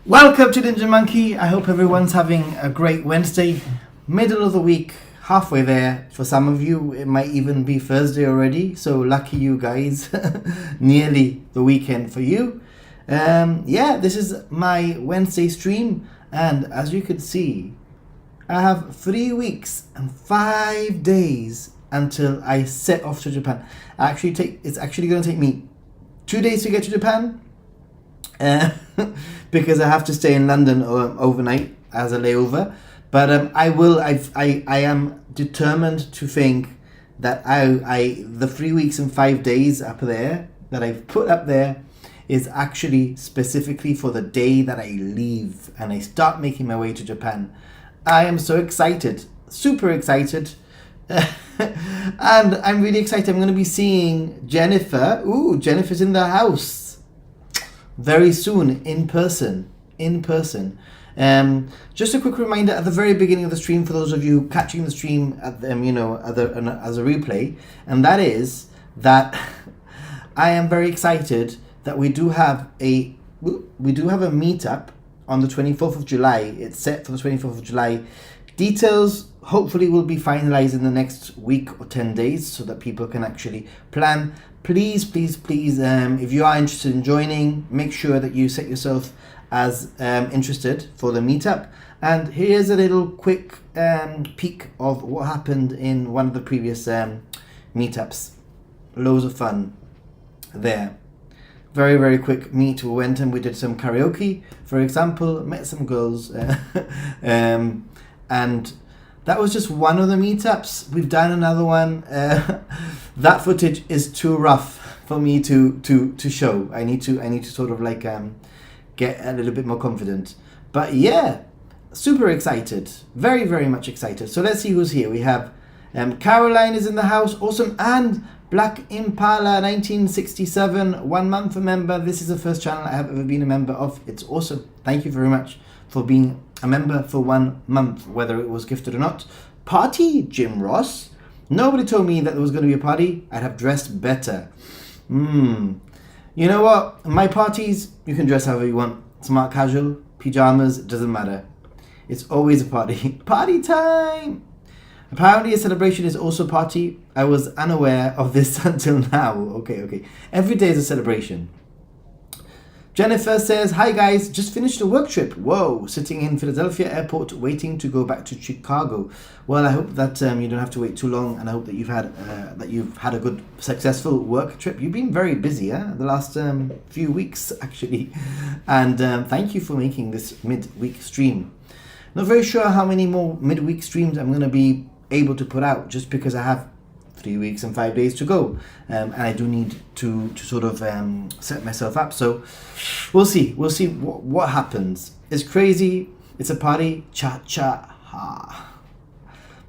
Welcome to Ninja Monkey. I hope everyone's having a great Wednesday, middle of the week, halfway there. For some of you, it might even be Thursday already. So lucky you guys, nearly the weekend for you. This is my Wednesday stream, and as you can see, I have 3 weeks and 5 days until I set off to Japan. It's actually going to take me 2 days to get to Japan. Because I have to stay in London overnight as a layover, but I am determined to think that the 3 weeks and 5 days up there that I've put up there is actually specifically for the day that I leave and I start making my way to Japan. I am so excited, super excited. And I'm really excited. I'm going to be seeing Jennifer. Ooh, Jennifer's in the house very soon, in person. Just a quick reminder at the very beginning of the stream for those of you catching the stream at as a replay, and that is that I am very excited that we do have a meetup on the 24th of July. It's set for the 24th of July. Details hopefully will be finalized in the next week or 10 days so that people can actually plan. Please, if you are interested in joining, make sure that you set yourself as interested for the meetup. And here's a little quick peek of what happened in one of the previous meetups. Loads of fun there. Very, very quick meet. We went and we did some karaoke, for example, met some girls. And that was just one of the meetups. We've done another one. That footage is too rough for me to show. I need to sort of like get a little bit more confident. But yeah, super excited. Very, very much excited. So let's see who's here. We have Caroline is in the house. Awesome. And Black Impala 1967, 1 month a member. This is the first channel I have ever been a member of. It's awesome. Thank you very much for being a member for 1 month, whether it was gifted or not. Party, Jim Ross. Nobody told me that there was going to be a party. I'd have dressed better. You know what? My parties, you can dress however you want. Smart casual, pajamas, it doesn't matter. It's always a party. Party time! Apparently a celebration is also a party. I was unaware of this until now. Okay. Every day is a celebration. Jennifer says, hi guys, just finished a work trip. Whoa, sitting in Philadelphia airport waiting to go back to Chicago. Well, I hope that you don't have to wait too long, and I hope that you've had a good, successful work trip. You've been very busy, the last few weeks, actually. And thank you for making this midweek stream. Not very sure how many more midweek streams I'm going to be able to put out, just because I have 3 weeks and 5 days to go, and I do need to sort of set myself up. So we'll see what happens. It's crazy. It's a party. Ha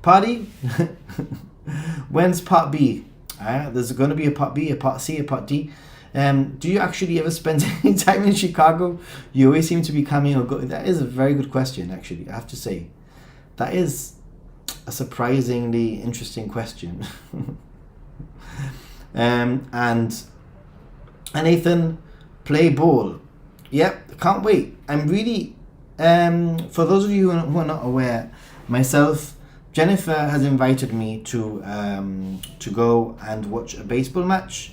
party. When's part B? There's going to be a part B, a part C, a part D. Do you actually ever spend any time in Chicago? You always seem to be coming or going. That is a very good question, actually. I have to say that is a surprisingly interesting question. And Nathan, play ball. Yep, can't wait. I'm really, for those of you who are not aware, myself, Jennifer has invited me to go and watch a baseball match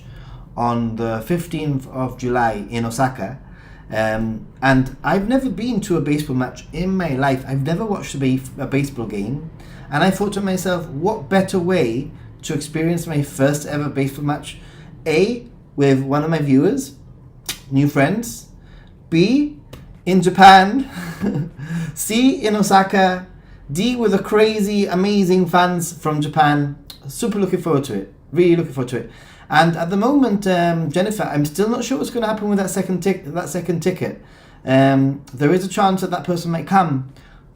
on the 15th of July in Osaka. And I've never been to a baseball match in my life. I've never watched a baseball game. And I thought to myself, what better way to experience my first ever baseball match? A, with one of my viewers, new friends. B, in Japan. C, in Osaka. D, with the crazy, amazing fans from Japan. Super looking forward to it. Really looking forward to it. And at the moment, Jennifer, I'm still not sure what's going to happen with that second ticket. There is a chance that person might come,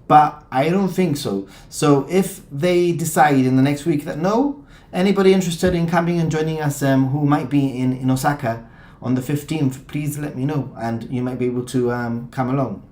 but I don't think so. So if they decide in the next week that no, anybody interested in coming and joining us who might be in Osaka on the 15th, please let me know and you might be able to come along.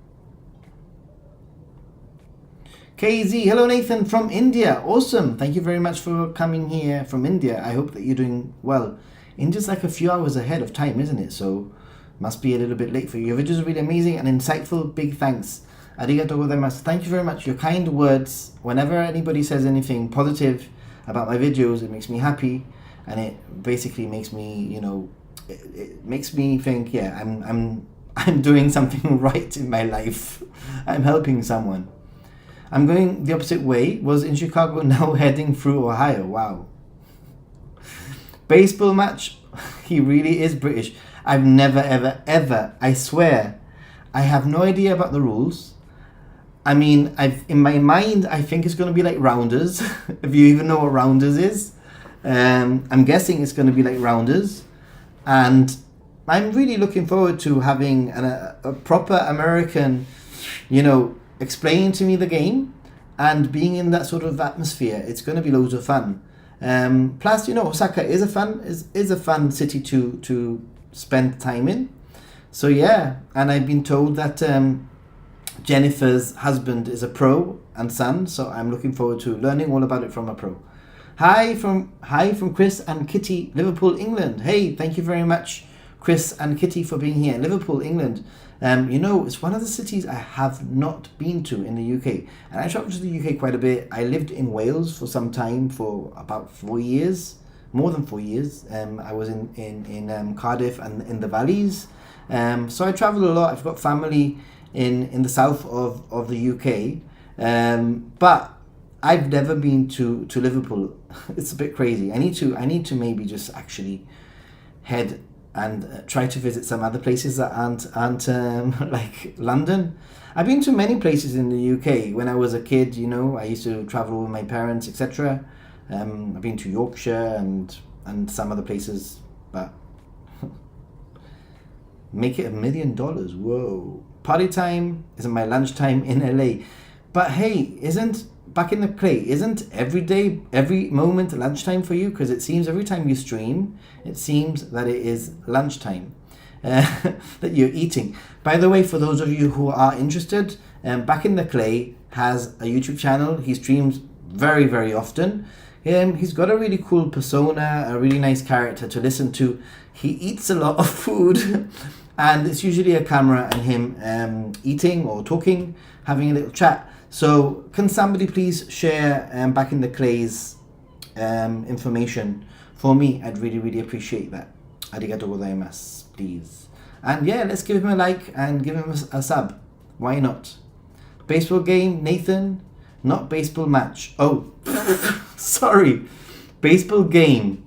KZ, hello Nathan from India. Awesome. Thank you very much for coming here from India. I hope that you're doing well. India's like a few hours ahead of time, isn't it? So Must be a little bit late for you. Your videos are really amazing and insightful. Big thanks. Arigatou gozaimasu. Thank you very much. Your kind words. Whenever anybody says anything positive about my videos, it makes me happy, and it basically makes me, you know, it makes me think, yeah, I'm doing something right in my life. I'm helping someone. I'm going the opposite way. Was in Chicago, now heading through Ohio. Wow. Baseball match. He really is British. I've never, ever, I swear, I have no idea about the rules. I mean, in my mind, I think it's going to be like rounders. If you even know what rounders is. I'm guessing it's going to be like rounders. And I'm really looking forward to having a proper American, you know, explaining to me the game and being in that sort of atmosphere. It's going to be loads of fun. Plus, you know, Osaka is a fun city to spend time in. So yeah, and I've been told that Jennifer's husband is a pro and son, so I'm looking forward to learning all about it from a pro. Hi from Chris and Kitty, Liverpool, England. Hey, thank you very much, Chris and Kitty, for being here. Liverpool, England. You know, it's one of the cities I have not been to in the UK. And I traveled to the UK quite a bit. I lived in Wales for some time, for about 4 years, more than 4 years. I was in Cardiff and in the valleys. So I traveled a lot. I've got family in the south of the UK. But I've never been to Liverpool. It's a bit crazy. I need to maybe just actually head and try to visit some other places that aren't like London. I've been to many places in the UK. When I was a kid, you know, I used to travel with my parents, etc. I've been to Yorkshire and some other places, but make it $1 million. Whoa. Party time isn't my lunchtime in LA. But hey, back in the play, isn't every day, every moment lunchtime for you? Because it seems every time you stream, it seems that it is lunchtime that you're eating. By the way, for those of you who are interested, Back in the Clay has a YouTube channel. He streams very, very often. He's got a really cool persona, a really nice character to listen to. He eats a lot of food and it's usually a camera and him eating or talking, having a little chat. So can somebody please share Back in the Clay's information for me? I'd really, really appreciate that. Arigatou gozaimasu, please. And yeah, let's give him a like and give him a sub. Why not? Baseball game, Nathan? Not baseball match. Oh, sorry. Baseball game.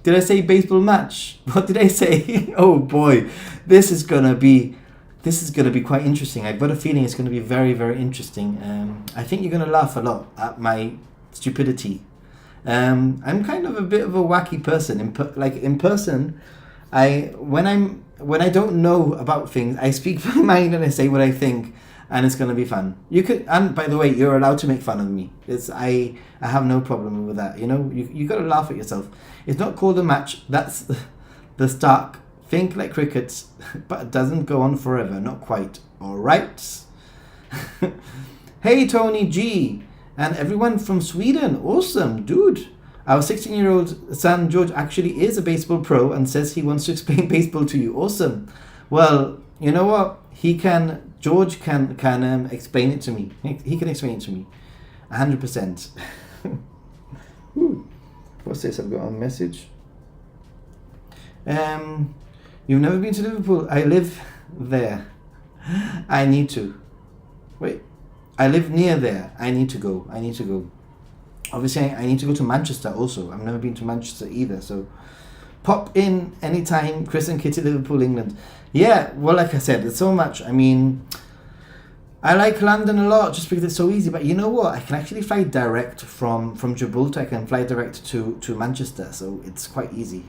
Did I say baseball match? What did I say? Oh boy, this is gonna be quite interesting. I've got a feeling it's gonna be very, very interesting. I think you're gonna laugh a lot at my stupidity. I'm kind of a bit of a wacky person. In person, when I don't know about things, I speak my mind and I say what I think, and it's gonna be fun. And by the way, you're allowed to make fun of me. I have no problem with that. You know, you gotta laugh at yourself. It's not called a match. That's the start. Think like cricket, but it doesn't go on forever. Not quite. All right. Hey, Tony G. And everyone from Sweden. Awesome, dude. Our 16-year-old son, George, actually is a baseball pro and says he wants to explain baseball to you. Awesome. Well, you know what? George can explain it to me. He can explain it to me. 100%. What's this? I've got a message. You've never been to Liverpool? I live there. I need to. Wait. I live near there. I need to go. Obviously, I need to go to Manchester also. I've never been to Manchester either. So pop in anytime. Chris and Kitty, Liverpool, England. Yeah, well, like I said, there's so much. I mean, I like London a lot just because it's so easy. But you know what? I can actually fly direct from Gibraltar. I can fly direct to Manchester. So it's quite easy.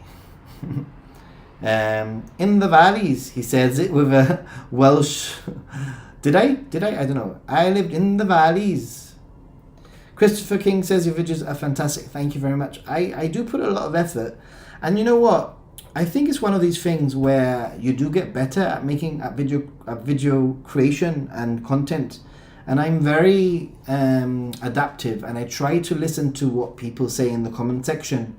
In the valleys, he says it with a Welsh... Did I? I don't know. I lived in the valleys. Christopher King says your videos are fantastic. Thank you very much. I do put a lot of effort. And you know what? I think it's one of these things where you do get better at making video creation and content. And I'm very adaptive, and I try to listen to what people say in the comment section.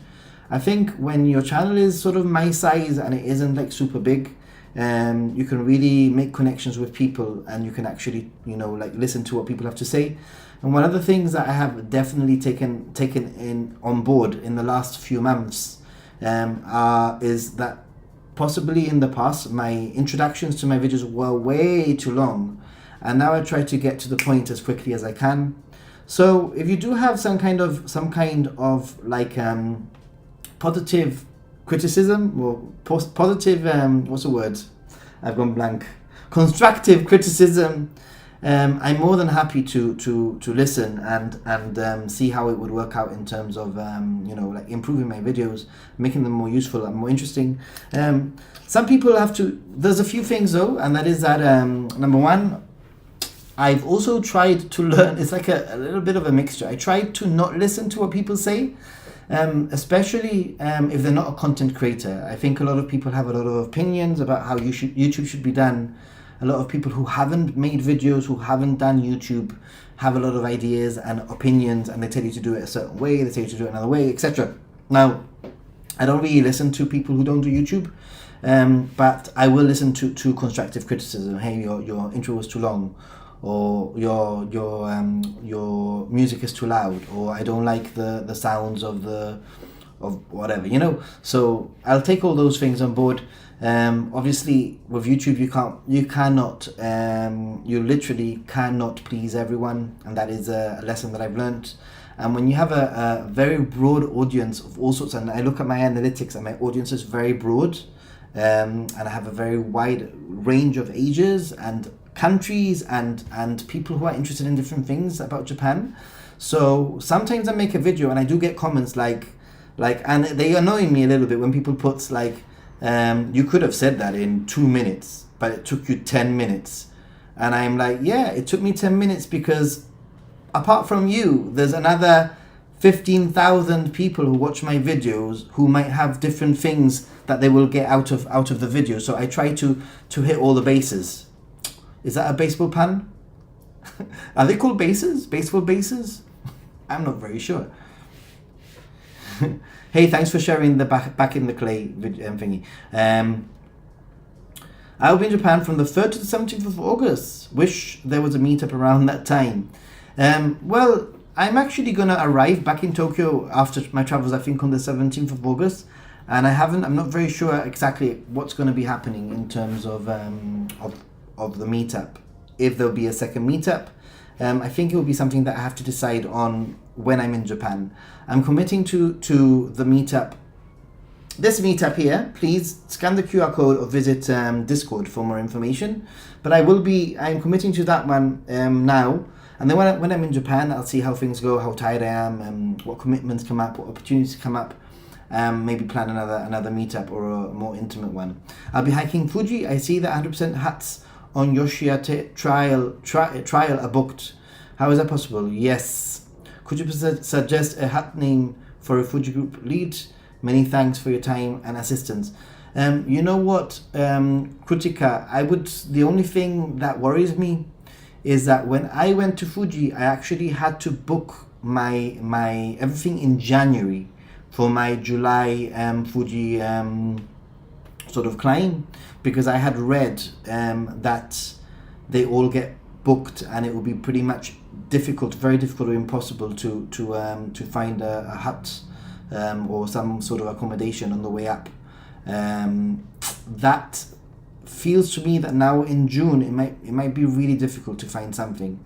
I think when your channel is sort of my size and it isn't like super big, You can really make connections with people, and you can actually, like, listen to what people have to say. And one of the things that I have definitely taken in on board in the last few months is that possibly in the past my introductions to my videos were way too long, and now I try to get to the point as quickly as I can. So if you do have some kind of like positive criticism, or positive what's the word? I've gone blank. Constructive criticism. I'm more than happy to listen and see how it would work out in terms of like improving my videos, making them more useful and more interesting. Some people have to. There's a few things though, and that is that number one, I've also tried to learn. It's like a little bit of a mixture. I tried to not listen to what people say. Especially if they're not a content creator. I think a lot of people have a lot of opinions about how YouTube should be done. A lot of people who haven't made videos, who haven't done YouTube, have a lot of ideas and opinions, and they tell you to do it a certain way, they tell you to do it another way, etc. Now, I don't really listen to people who don't do YouTube, but I will listen to constructive criticism. Hey, your intro was too long, or your music is too loud, or I don't like the sounds of whatever, So I'll take all those things on board. Obviously with YouTube you literally cannot please everyone, and that is a lesson that I've learned. And when you have a very broad audience of all sorts, and I look at my analytics and my audience is very broad, and I have a very wide range of ages and countries and people who are interested in different things about Japan. So sometimes I make a video and I do get comments like and they annoy me a little bit when people put like, you could have said that in 2 minutes, but it took you 10 minutes. And I'm like, yeah, it took me 10 minutes because apart from you, there's another 15,000 people who watch my videos who might have different things that they will get out of the video. So I try to hit all the bases. Is that a baseball pun? Are they called bases? Baseball bases? I'm not very sure. Hey, thanks for sharing the back in the clay thingy. I'll be in Japan from the 3rd to the 17th of August. Wish there was a meetup around that time. Well, I'm actually going to arrive back in Tokyo after my travels, I think on the 17th of August. And I'm not very sure exactly what's going to be happening in terms of the meetup. If there'll be a second meetup, I think it will be something that I have to decide on when I'm in Japan. I'm committing to the meetup. This meetup here, please scan the QR code or visit Discord for more information. But I'm committing to that one now. And then when I'm in Japan, I'll see how things go, how tired I am, and what commitments come up, what opportunities come up. Maybe plan another meetup or a more intimate one. I'll be hiking Fuji. I see that 100% hats on Yoshia trial are booked. How is that possible? Yes. Could you suggest a hat name for a Fuji group lead? Many thanks for your time and assistance. You know what, Kritika, the only thing that worries me is that when I went to Fuji, I actually had to book my everything in January for my July Fuji sort of climb, because I had read that they all get booked and it would be pretty much very difficult or impossible to find a hut or some sort of accommodation on the way up. That feels to me that now in June it might be really difficult to find something.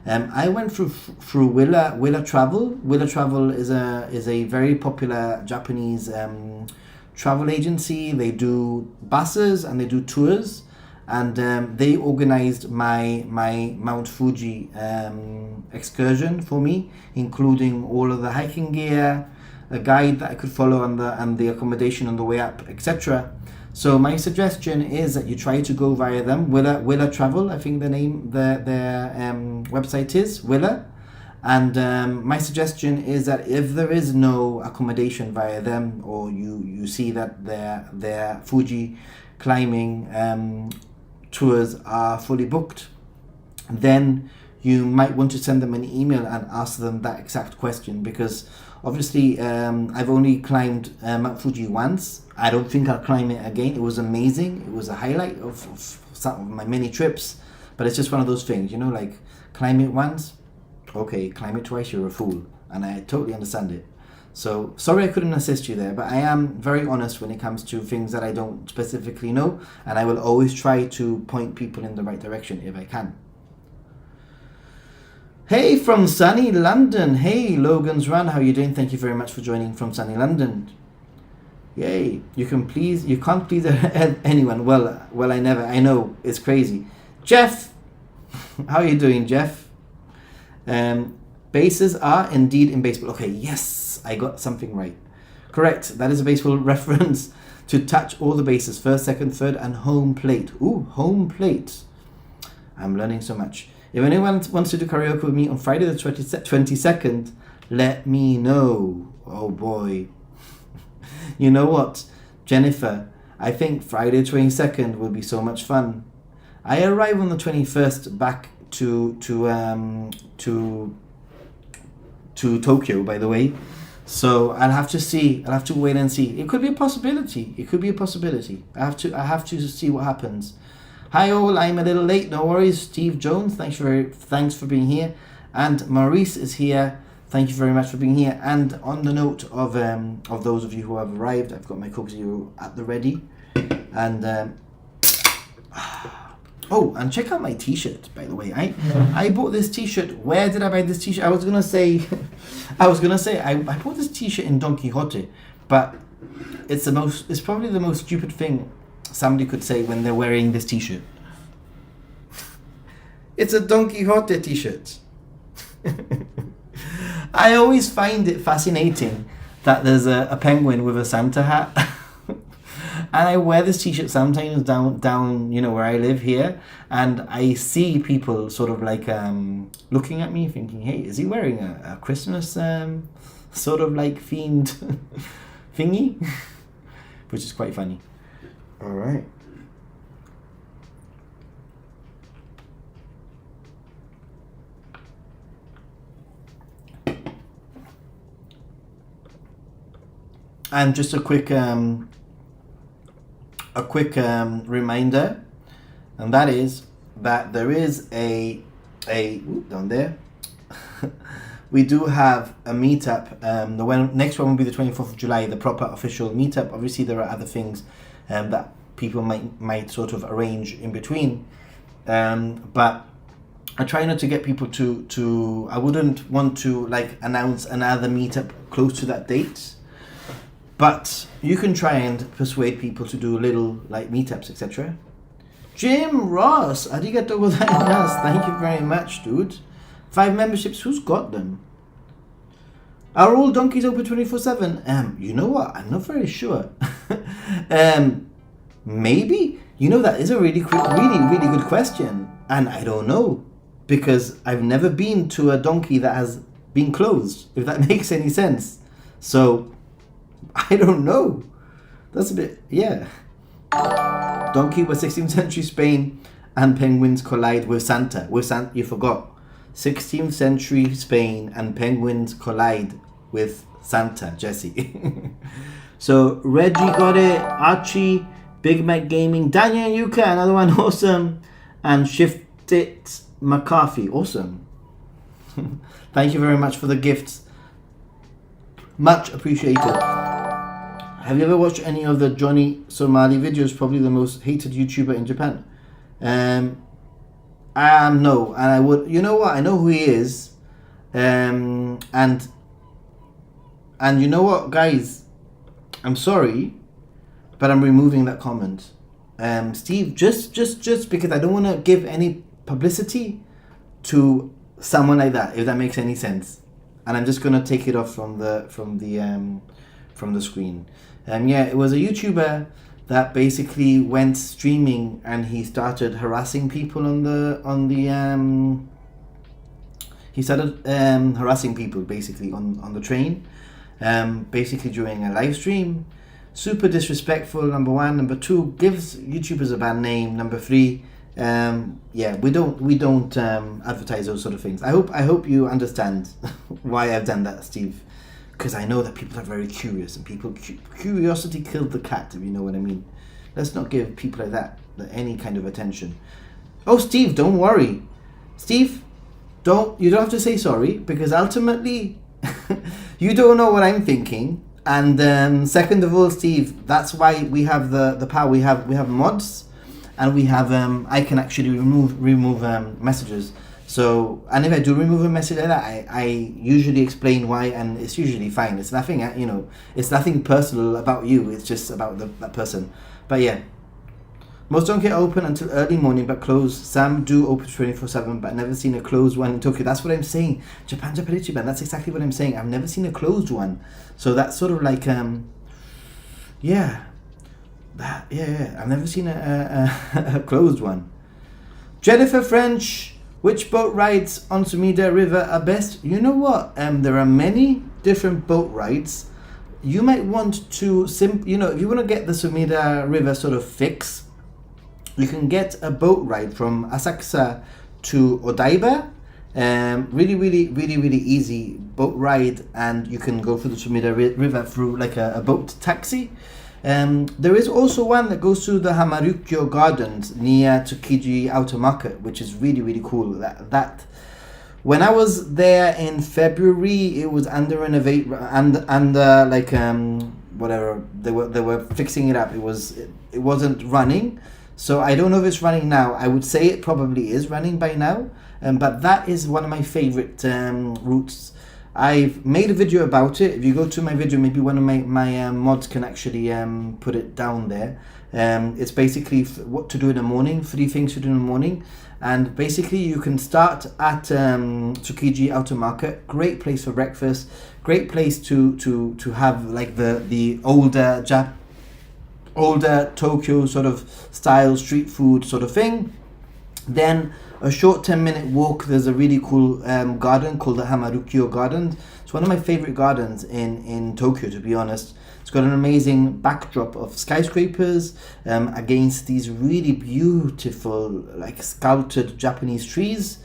I went through Willa Travel. Willa Travel is a very popular Japanese travel agency. They do buses and they do tours, and they organized my Mount Fuji excursion for me, including all of the hiking gear, a guide that I could follow, and the accommodation on the way up, etc. So my suggestion is that you try to go via them. Willa Travel, I think their website is Willa. And my suggestion is that if there is no accommodation via them, or you see that their Fuji climbing tours are fully booked, then you might want to send them an email and ask them that exact question, because obviously I've only climbed Mount Fuji once. I don't think I'll climb it again. It was amazing. It was a highlight of some of my many trips, but it's just one of those things, you know, like climb it once, okay, climb it twice, you're a fool, and I totally understand it. So sorry I couldn't assist you there, but I am very honest when it comes to things that I don't specifically know, and I will always try to point people in the right direction if I can. Hey from sunny London. Hey Logan's Run, how are you doing? Thank you very much for joining from sunny London. Yay, you can't please anyone. Well, I know, it's crazy. Jeff, how are you doing, Jeff? Bases are indeed in baseball. Okay, yes, I got something right. Correct, that is a baseball reference to touch all the bases, first, second, third, and home plate. Ooh, home plate. I'm learning so much. If anyone wants to do karaoke with me on Friday the 22nd, let me know. Oh boy. You know what, Jennifer? I think Friday 22nd will be so much fun. I arrive on the 21st back to Tokyo, by the way. So I'll have to see. I'll have to wait and see. It could be a possibility. It could be a possibility. I have to see what happens. Hi all, I'm a little late. No worries. Steve Jones, thanks for being here, and Maurice is here. Thank you very much for being here. And on the note of those of you who have arrived, I've got my Coke Zero at the ready. And oh, and check out my T-shirt, by the way. I bought this T-shirt. Where did I buy this T-shirt? I was gonna say I bought this T-shirt in Don Quixote, but it's probably the most stupid thing somebody could say when they're wearing this T-shirt. It's a Don Quixote T-shirt. I always find it fascinating that there's a penguin with a Santa hat. And I wear this T-shirt sometimes down, you know, where I live here, and I see people sort of like looking at me thinking, hey, is he wearing a Christmas sort of like themed thingy? Which is quite funny. All right. And just a quick reminder, and that is that there is down there. We do have a meetup. The next one will be the 24th of July, the proper official meetup. Obviously, there are other things that people might sort of arrange in between, but I try not to get people to. I wouldn't want to like announce another meetup close to that date. But you can try and persuade people to do little like meetups, etc. Jim Ross, arigatou gozaimasu. Thank you very much, dude. 5 memberships, who's got them? Are all donkeys open 24/7? You know what? I'm not very sure. Maybe. You know, that is a really good question, and I don't know, because I've never been to a donkey that has been closed, if that makes any sense. So I don't know. That's a bit, yeah. Donkey was 16th century Spain, and penguins collide with Santa. You forgot. 16th century Spain and penguins collide with Santa, Jesse. So Reggie got it, Archie, Big Mac Gaming, Daniel Yuka, another one, awesome, and Shift It McCarthy, awesome. Thank you very much for the gifts. Much appreciated. Have you ever watched any of the Johnny Somali videos? Probably the most hated YouTuber in Japan. No, and I would. You know what? I know who he is, and you know what, guys? I'm sorry, but I'm removing that comment. Steve, just because I don't want to give any publicity to someone like that, if that makes any sense, and I'm just gonna take it off from the screen. Yeah, it was a YouTuber that basically went streaming, and he started harassing people harassing people basically on the train, basically during a live stream. Super disrespectful, number one. Number two, gives YouTubers a bad name. Number three, Yeah, we don't advertise those sort of things. I hope you understand why I've done that, Steve, because I know that people are very curious, and curiosity killed the cat, if you know what I mean. Let's not give people like that any kind of attention. Oh, Steve, don't worry. Steve, you don't have to say sorry, because ultimately you don't know what I'm thinking. And second of all, Steve, that's why we have the power. We have mods, and we have I can actually remove messages. So, and if I do remove a message like that, I usually explain why, and it's usually fine. It's nothing, it's nothing personal about you. It's just about that person. But yeah, most don't get open until early morning, but close. Some do open 24/7, but I've never seen a closed one in Tokyo. That's what I'm saying. Japanupdate, that's exactly what I'm saying. I've never seen a closed one. So that's sort of like, yeah. I've never seen a closed one. Jennifer French, which boat rides on Sumida River are best? You know what? There are many different boat rides. You might want to, if you want to get the Sumida River sort of fix, you can get a boat ride from Asakusa to Odaiba. Really easy boat ride, and you can go through the Sumida River through like a boat taxi. There is also one that goes to the Hamarukyo Gardens near Tsukiji Outer Market, which is really cool. That when I was there in February, it was under renovate and like whatever they were fixing it up. It wasn't running, so I don't know if it's running now. I would say it probably is running by now. But that is one of my favorite routes. I've made a video about it. If you go to my video, maybe one of my mods can actually put it down there. It's basically what to do in the morning, 3 things to do in the morning. And basically you can start at Tsukiji Outer Market. Great place for breakfast. Great place to have like the older Tokyo sort of style street food sort of thing. Then a short 10-minute walk. There's a really cool garden called the Hamarukyo Garden. It's one of my favorite gardens in Tokyo, to be honest. It's got an amazing backdrop of skyscrapers against these really beautiful, like sculpted Japanese trees.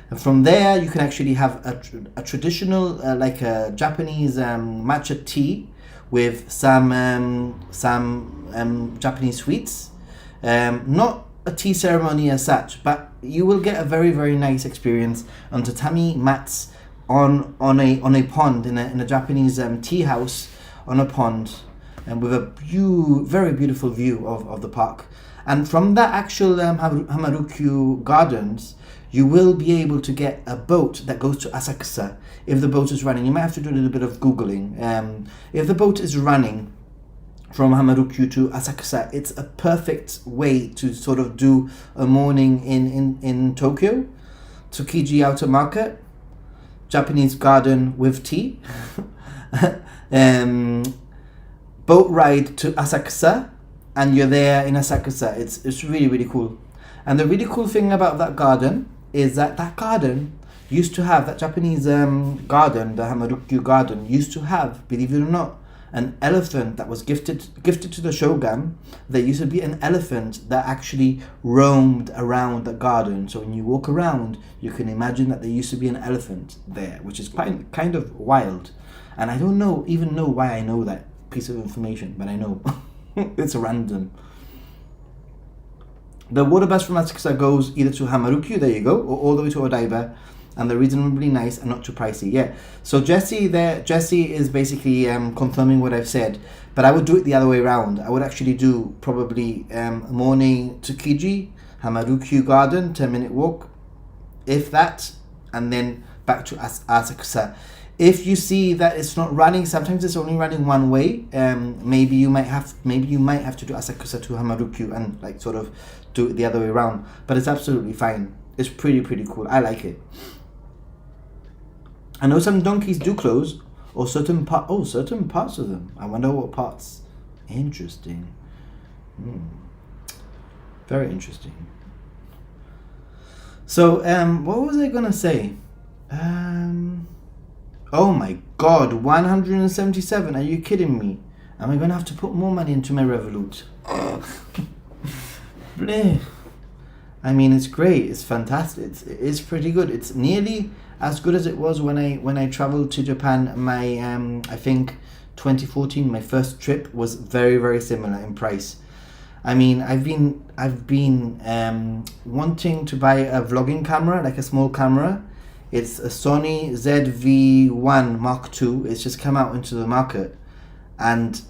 And from there, you can actually have a traditional, like a Japanese matcha tea with some Japanese sweets. Not a tea ceremony as such, but you will get a very nice experience on tatami mats on a pond in a Japanese tea house on a pond, and with a very beautiful view of the park. And from that actual Hamarukyo Gardens, you will be able to get a boat that goes to Asakusa if the boat is running. You might have to do a little bit of googling. If the boat is running from Hamarukyo to Asakusa, it's a perfect way to sort of do a morning in Tokyo. Tsukiji Outer Market, Japanese garden with tea, boat ride to Asakusa, and you're there in Asakusa. It's really cool. And the really cool thing about that garden is that garden used to have, that Japanese garden, the Hamarukyo garden, used to have, believe it or not, an elephant that was gifted to the shogun. There used to be an elephant that actually roamed around the garden. So when you walk around, you can imagine that there used to be an elephant there, which is kind of wild. And I don't even know why I know that piece of information, but I know. It's random. The water bus from Asakusa goes either to Hamarukyo, there you go, or all the way to Odaiba. And they're reasonably nice and not too pricey. Yeah. So Jesse is basically confirming what I've said, but I would do it the other way around. I would actually do probably morning Tsukiji, Hamarukyo Garden, 10-minute walk, if that, and then back to Asakusa. If you see that it's not running, sometimes it's only running one way. Maybe you might have to do Asakusa to Hamarukyo and like sort of do it the other way around. But it's absolutely fine. It's pretty cool. I like it. I know some donkeys do close, or certain parts of them. I wonder what parts. Interesting. Very interesting. So, what was I gonna say? Oh my God, 177. Are you kidding me? Am I gonna have to put more money into my Revolut? Bleh. I mean, it's great. It's fantastic. It's pretty good. It's nearly as good as it was when I traveled to Japan. My I think 2014, my first trip, was very, very similar in price. I mean, I've been wanting to buy a vlogging camera, like a small camera. It's a Sony ZV-1 Mark II. It's just come out into the market, and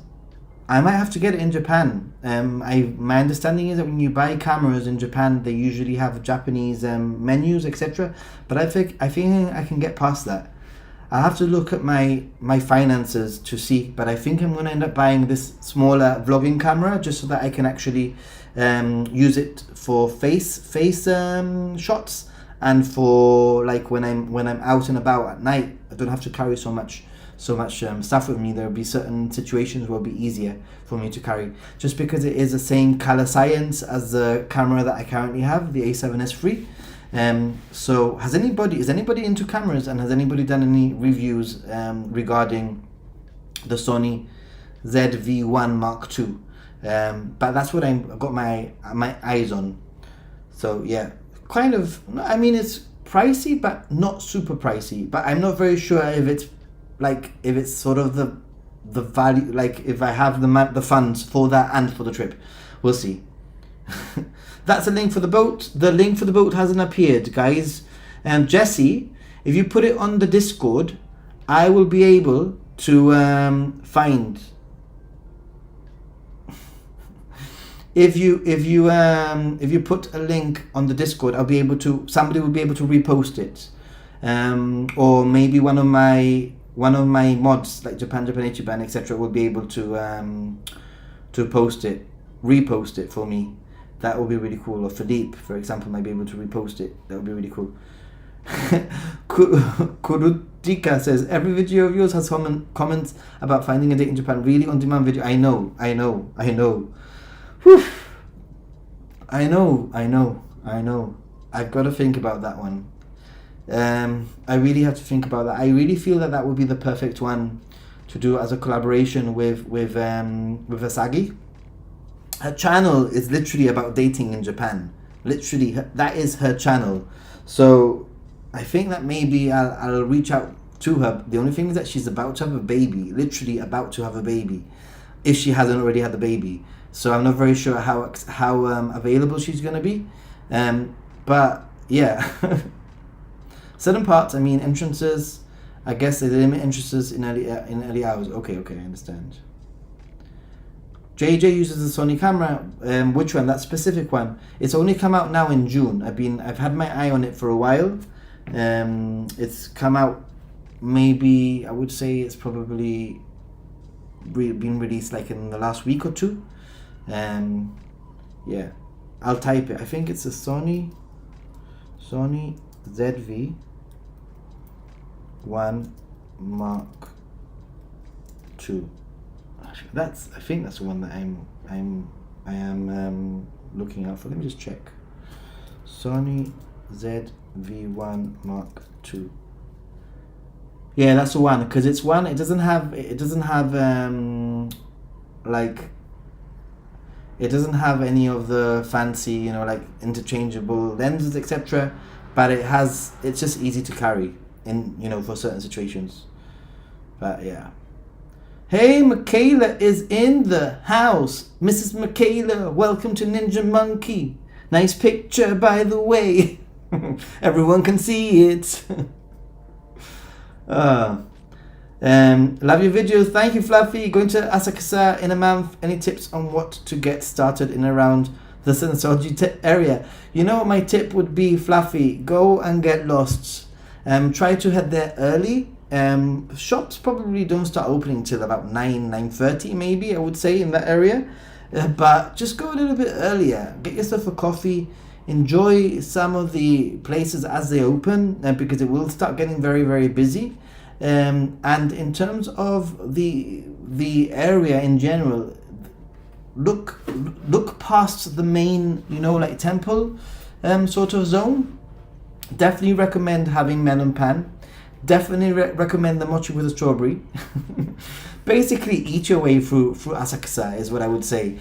I might have to get it in Japan. My understanding is that when you buy cameras in Japan, they usually have Japanese menus, etc. But I think I can get past that. I have to look at my finances to see, but I think I'm going to end up buying this smaller vlogging camera just so that I can actually use it for face shots, and for like when I'm out and about at night. I don't have to carry so much stuff with me. There'll be certain situations where it'll be easier for me to carry, just because it is the same color science as the camera that I currently have, the A7S III. So is anybody into cameras, and has anybody done any reviews regarding the Sony ZV-1 Mark II? But that's what I've got my eyes on. So yeah, kind of, I mean, it's pricey but not super pricey, but I'm not very sure if it's sort of the value, like if I have the funds for that and for the trip. We'll see. That's a link for the boat. The link for the boat hasn't appeared, guys. Jesse, if you put it on the Discord, I will be able to find. If you put a link on the Discord, somebody will be able to repost it, or maybe one of my mods like Japan, etc. will be able to repost it for me. That would be really cool. Or Philippe, for example, might be able to repost it. That would be really cool. Kurutika says, every video of yours has comments about finding a date in Japan. Really on-demand video. I know. Whew. I know. I've got to think about that one. I really have to think about that. I really feel that would be the perfect one to do as a collaboration with Asagi. Her channel is literally about dating in Japan. Literally, that is her channel. So I think that maybe I'll reach out to her. The only thing is that she's about to have a baby. Literally about to have a baby, if she hasn't already had the baby. So I'm not very sure how available she's going to be. But yeah. Certain parts, I mean, entrances, I guess they limit entrances in early hours. Okay, I understand. JJ uses the Sony camera. Which one? That specific one. It's only come out now in June. I've had my eye on it for a while. It's come out, maybe I would say it's probably been released like in the last week or two. Yeah, I'll type it. I think it's a Sony ZV-1 Mark II. I think that's the one that I am looking out for. Let me just check. Sony ZV-1 Mark II. Yeah, that's the one, because it's one. It doesn't have any of the fancy, like interchangeable lenses, etc. But it's just easy to carry in, for certain situations. But yeah. Hey, Michaela is in the house. Mrs. Michaela, welcome to Ninja Monkey. Nice picture, by the way. Everyone can see it. Love your videos. Thank you, Fluffy. Going to Asakusa in a month. Any tips on what to get started in around the Sensoji area? My tip would be, Fluffy, go and get lost. Try to head there early. Shops probably don't start opening till about 9:30 maybe, I would say, in that area. But just go a little bit earlier. Get yourself a coffee. Enjoy some of the places as they open, because it will start getting very, very busy. And in terms of the area in general, look past the main, like temple sort of zone. Definitely recommend having melon pan. Definitely recommend the mochi with a strawberry. Basically, eat your way through Asakusa is what I would say.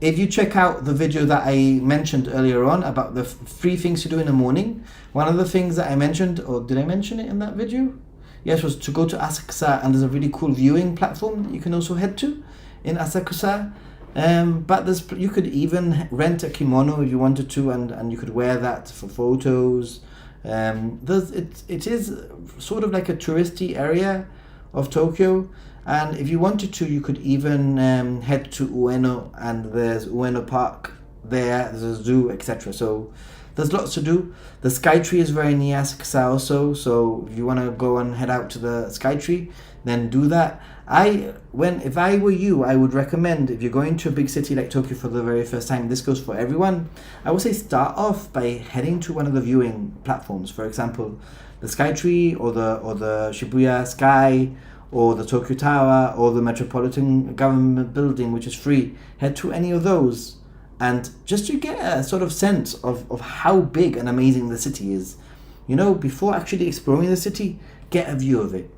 If you check out the video that I mentioned earlier on about the 3 things to do in the morning, one of the things that I mentioned, or did I mention it in that video? Yes, was to go to Asakusa, and there's a really cool viewing platform that you can also head to in Asakusa. But you could even rent a kimono if you wanted to, and you could wear that for photos. It is sort of like a touristy area of Tokyo, and if you wanted to, you could even head to Ueno, and there's Ueno Park there, there's a zoo, etc. So there's lots to do. The Skytree is very near Asakusa also, so if you want to go and head out to the Skytree, then do that. If I were you, I would recommend, if you're going to a big city like Tokyo for the very first time, this goes for everyone, I would say start off by heading to one of the viewing platforms. For example, the Skytree, or the Shibuya Sky, or the Tokyo Tower, or the Metropolitan Government Building, which is free. Head to any of those, and just to get a sort of sense of how big and amazing the city is. You know, before actually exploring the city, get a view of it.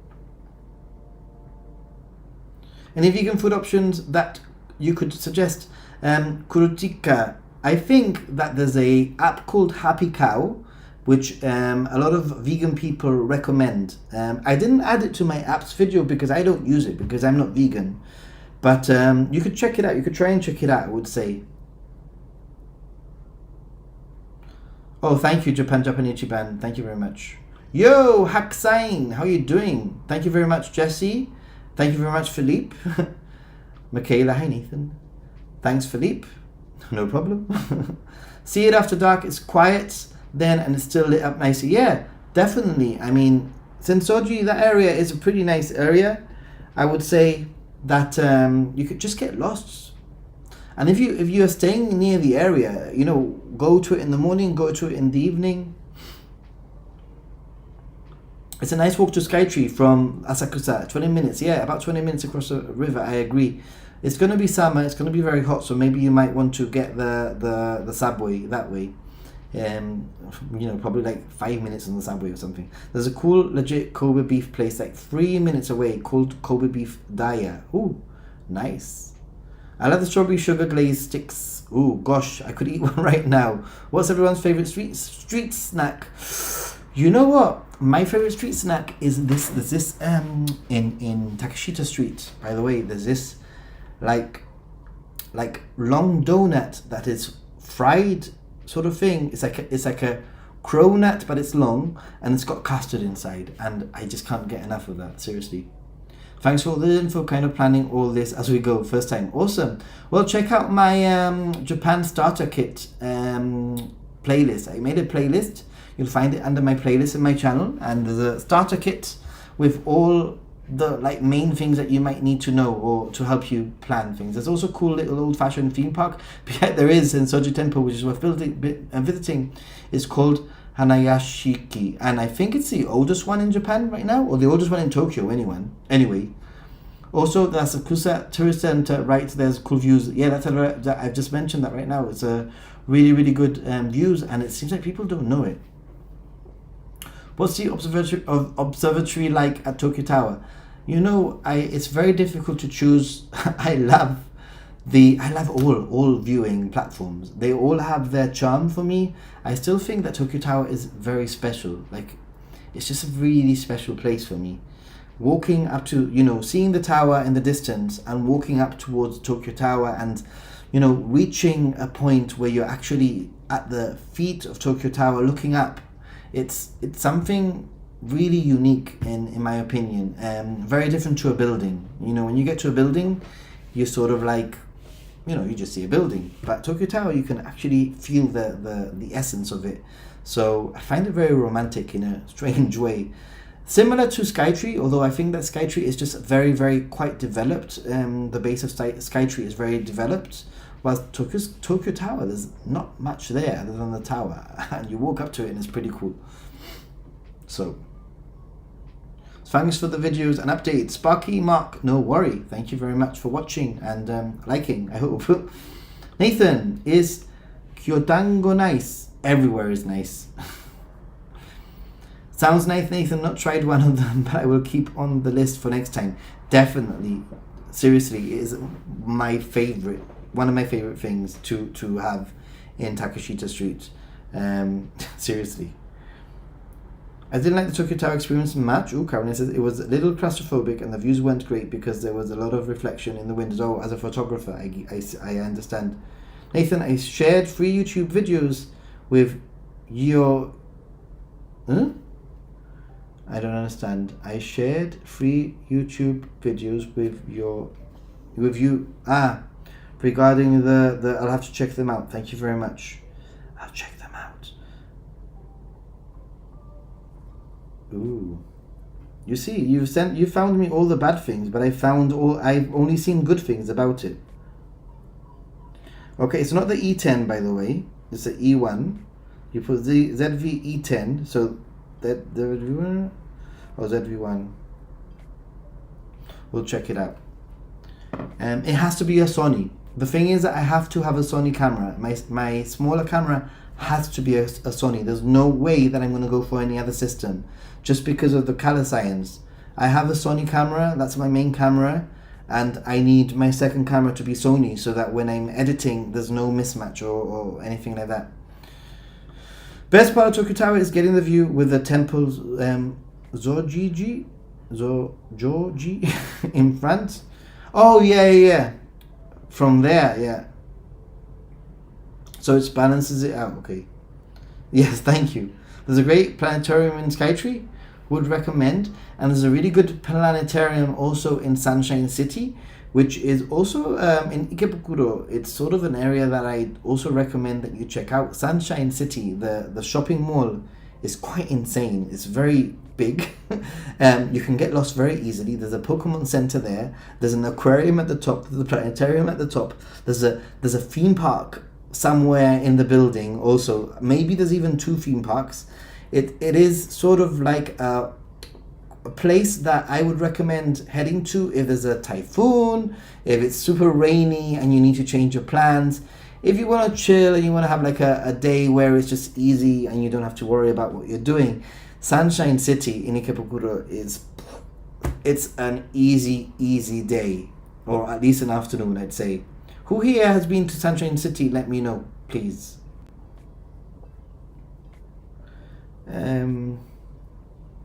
Any vegan food options that you could suggest? Kurutika. I think that there's a app called Happy Cow, which a lot of vegan people recommend. I didn't add it to my apps video because I don't use it, because I'm not vegan. But you could check it out. You could try and check it out, I would say. Oh, thank you, Japan. Thank you very much. Yo, Haksain, how are you doing? Thank you very much, Jesse. Thank you very much, Philippe. Michaela, hi Nathan. Thanks, Philippe. No problem. See it after dark. It's quiet then, and it's still lit up nicely. Yeah, definitely. I mean, Sensoji, that area is a pretty nice area. I would say that you could just get lost. And if you are staying near the area, you know, go to it in the morning, go to it in the evening. It's a nice walk to Skytree from Asakusa. 20 minutes, yeah, about 20 minutes across the river. I agree. It's going to be summer. It's going to be very hot, so maybe you might want to get the subway that way. You know, probably like 5 minutes on the subway or something. There's a cool, legit Kobe beef place like 3 minutes away called Kobe Beef Daya. Ooh, nice. I love the strawberry sugar glazed sticks. Ooh, gosh, I could eat one right now. What's everyone's favorite street snack? You know what? My favorite street snack is this. There's this in Takashita Street. By the way, there's this like long donut that is fried sort of thing. It's like a cronut, but it's long and it's got custard inside, and I just can't get enough of that. Seriously. Thanks for all the info. Kind of planning all this as we go. First time, awesome. Well, check out my Japan starter kit playlist. I made a playlist. You'll find it under my playlist in my channel, and there's a starter kit with all the main things that you might need to know or to help you plan things. There's also a cool little old-fashioned theme park. Yeah, there is in Soji Temple, which is worth visiting. It's called Hanayashiki, and I think it's the oldest one in Japan right now, or the oldest one in Tokyo. Anyway. Also, the Asakusa Tourist Center, right? There's cool views. Yeah, that I've just mentioned that right now. It's a really, really good views, and it seems like people don't know it. What's the observatory like at Tokyo Tower? You know, it's very difficult to choose. I love all viewing platforms. They all have their charm for me. I still think that Tokyo Tower is very special. Like, it's just a really special place for me. Walking up to, you know, seeing the tower in the distance and walking up towards Tokyo Tower, and, you know, reaching a point where you're actually at the feet of Tokyo Tower looking up. It's something really unique in my opinion. Very different to a building. You know, when you get to a building, you're sort of like, you know, you just see a building. But Tokyo Tower, you can actually feel the essence of it. So I find it very romantic in a strange way. Similar to Skytree, although I think that Skytree is just very, very quite developed. The base of Skytree is very developed. Whilst Tokyo Tower, there's not much there other than the tower. And you walk up to it and it's pretty cool. So, thanks for the videos and updates. Sparky Mark, no worry. Thank you very much for watching and liking, I hope. Nathan, is Kyotango nice? Everywhere is nice. Sounds nice, Nathan. Not tried one of them, but I will keep on the list for next time. Definitely. Seriously, it is my favorite. One of my favorite things to have in Takashita Street. Seriously. I didn't like the Tokyo Tower experience much. Oh, Caroline says it was a little claustrophobic and the views weren't great because there was a lot of reflection in the windows. Oh, as a photographer, I understand. Nathan, I shared free YouTube videos with your... Huh? I don't understand. I shared free YouTube videos with you. Regarding the I'll have to check them out. Thank you very much. I'll check them out. Ooh. You see, you found me all the bad things, but I've only seen good things about it. Okay, it's not the E10 by the way. It's the E1. You put the ZV E10, so that the ZV1. We'll check it out. It has to be a Sony. The thing is that I have to have a Sony camera. My smaller camera has to be a Sony. There's no way that I'm going to go for any other system just because of the color science. I have a Sony camera, that's my main camera, and I need my second camera to be Sony so that when I'm editing there's no mismatch or anything like that. Best part of Tokyo Tower is getting the view with the temples Zoji in front. Oh yeah. From there, yeah. So it balances it out, okay. Yes, thank you. There's a great planetarium in Skytree, would recommend. And there's a really good planetarium also in Sunshine City, which is also in Ikebukuro. It's sort of an area that I also recommend that you check out. Sunshine City, the shopping mall, is quite insane. It's very big. You can get lost very easily. There's a Pokemon Center there. There's an aquarium at the top. There's a planetarium at the top. There's a theme park somewhere in the building also. Maybe there's even 2 theme parks. It is sort of like a place that I would recommend heading to if there's a typhoon, if it's super rainy and you need to change your plans. If you want to chill and you want to have like a day where it's just easy and you don't have to worry about what you're doing, Sunshine City in Ikebukuro it's an easy day, or at least an afternoon, I'd say. Who here has been to Sunshine City? Let me know, please.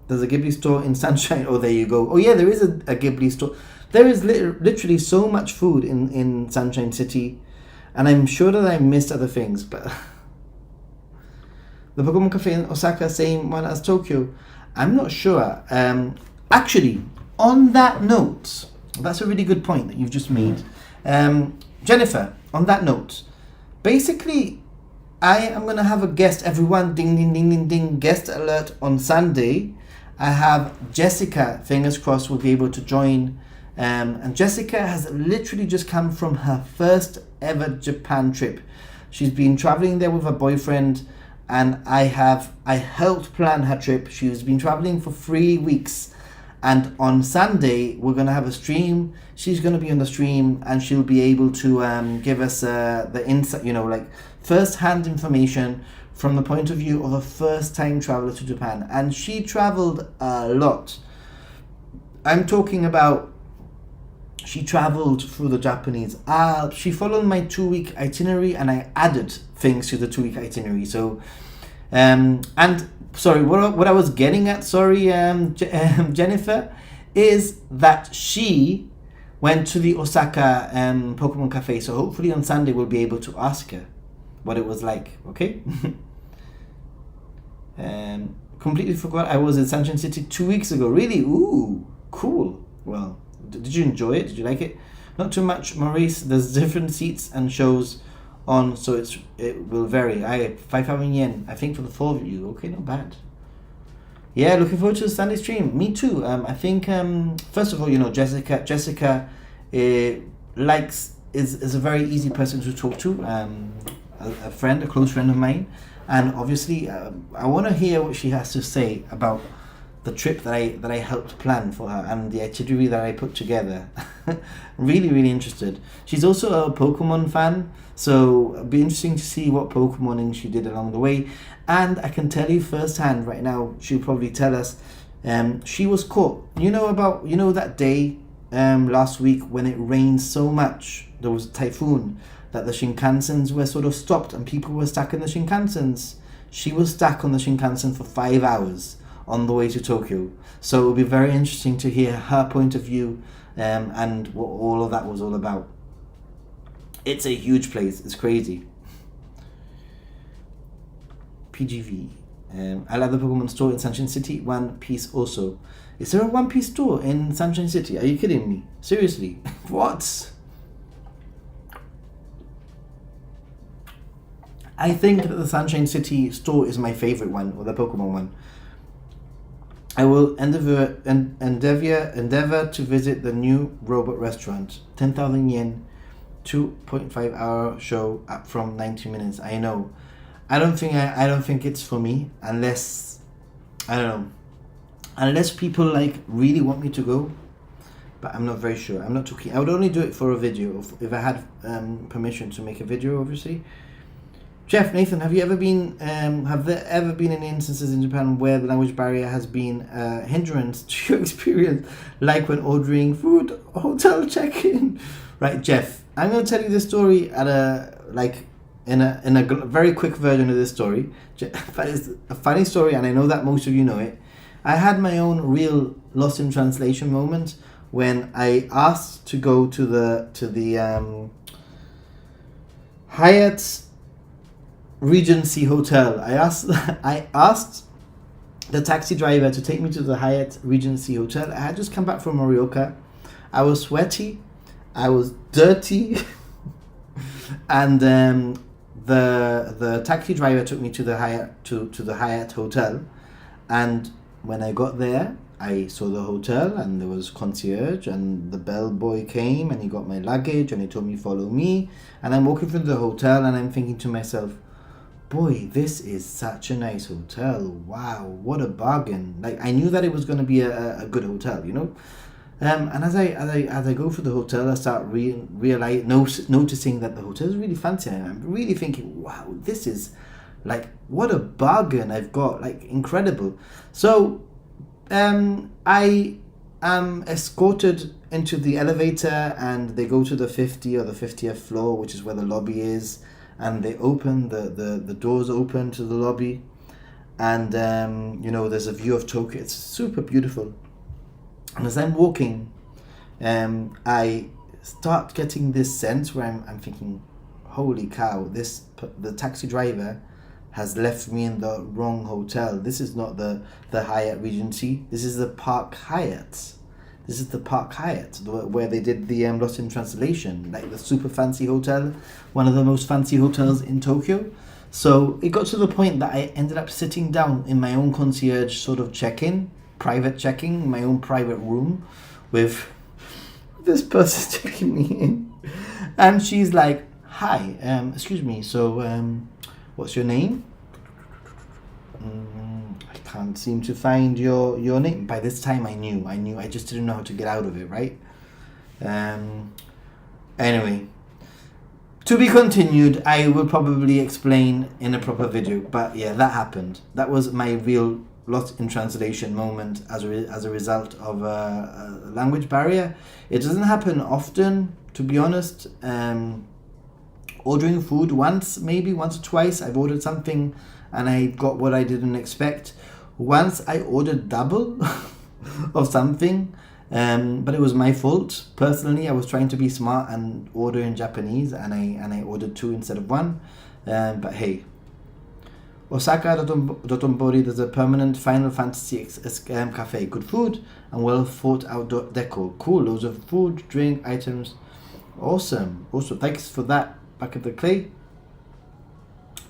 There's a Ghibli store in Sunshine. Oh, there you go. Oh yeah, there is a Ghibli store. There is literally so much food in Sunshine City, and I'm sure that I missed other things, but the Pokemon Cafe in Osaka, same one as Tokyo. I'm not sure. Actually, on that note, that's a really good point that you've just made. Jennifer, on that note, basically, I am going to have a guest, everyone, ding, ding, ding, ding, ding, guest alert on Sunday. I have Jessica, fingers crossed, will be able to join. And Jessica has literally just come from her first ever Japan trip. She's been traveling there with her boyfriend, and I helped plan her trip. She's been traveling for 3 weeks. And on Sunday, we're going to have a stream. She's going to be on the stream and she'll be able to give us the insight, like first-hand information from the point of view of a first-time traveler to Japan. And she traveled a lot. I'm talking about she traveled through the Japanese Alps. She followed my 2-week itinerary and I added things to the 2-week itinerary. So, and sorry, what I was getting at, Jennifer, is that she went to the Osaka Pokemon Cafe. So hopefully on Sunday we'll be able to ask her what it was like, okay? Completely forgot I was in Sunshine City 2 weeks ago. Really? Ooh, cool. Well, did you enjoy it? Did you like it? Not too much, Maurice. There's different seats and shows on, so it will vary. 5,000 yen, I think, for the 4 of you. Okay, not bad. Yeah, looking forward to the Sunday stream. Me too. I think first of all, Jessica is a very easy person to talk to. A close friend of mine, and obviously I want to hear what she has to say about the trip that I helped plan for her and the itinerary that I put together. Really, really interested. She's also a Pokemon fan, so it'll be interesting to see what Pokemoning she did along the way. And I can tell you firsthand right now, she'll probably tell us, she was caught. You know that day last week when it rained so much, there was a typhoon, that the Shinkansens were sort of stopped and people were stuck in the Shinkansens. She was stuck on the Shinkansen for 5 hours on the way to Tokyo. So it will be very interesting to hear her point of view and what all of that was all about. It's a huge place. It's crazy. PGV. I love the Pokemon store in Sunshine City. One Piece also. Is there a One Piece store in Sunshine City? Are you kidding me? Seriously? What? I think that the Sunshine City store is my favorite one, or the Pokemon one. I will endeavor to visit the new robot restaurant. 10,000 yen, 2.5 hour show up from 90 minutes. I know. I don't think it's for me unless, I don't know, unless people like really want me to go. But I'm not very sure. I'm not too keen. I would only do it for a video if I had permission to make a video, obviously. Jeff, Nathan, have there ever been any instances in Japan where the language barrier has been a hindrance to your experience, like when ordering food, hotel check-in? Right, Jeff, I'm going to tell you this story in a very quick version of this story. But it's a funny story, and I know that most of you know it. I had my own real lost in translation moment when I asked to go to the Hyatt Regency Hotel. I asked the taxi driver to take me to the Hyatt Regency Hotel. I had just come back from Morioka. I was sweaty, I was dirty, and the taxi driver took me to the Hyatt to the Hyatt Hotel. And when I got there, I saw the hotel and there was concierge and the bellboy came and he got my luggage and he told me follow me. And I'm walking through the hotel and I'm thinking to myself, boy, this is such a nice hotel. Wow, what a bargain. Like, I knew that it was going to be a good hotel, you know. And as I go through the hotel, I start noticing that the hotel is really fancy. And I'm really thinking, wow, this is like, what a bargain I've got. Like, incredible. So I am escorted into the elevator and they go to the 50 or the 50th floor, which is where the lobby is. And they open, the doors open to the lobby. And, there's a view of Tokyo. It's super beautiful. And as I'm walking, I start getting this sense where I'm thinking, holy cow, the taxi driver has left me in the wrong hotel. This is not the Hyatt Regency. This is the Park Hyatt. This is the Park Hyatt, where they did the Lost in Translation, like the super fancy hotel, one of the most fancy hotels in Tokyo. So it got to the point that I ended up sitting down in my own concierge sort of private check-in, my own private room with this person checking me in. And she's like, hi, excuse me, so what's your name? I can't seem to find your name. By this time I knew. I just didn't know how to get out of it, right? Anyway, to be continued. I will probably explain in a proper video. But yeah, that happened. That was my real lost in translation moment as a result of a language barrier. It doesn't happen often, to be honest. Ordering food once or twice, I've ordered something and I got what I didn't expect. Once I ordered double of something, but it was my fault. Personally, I was trying to be smart and order in Japanese, and I ordered 2 instead of 1. But hey, Osaka Dotonbori, there's a permanent Final Fantasy cafe. Good food and well thought out decor. Cool, loads of food, drink, items. Awesome. Also, thanks for that. Back of the clay.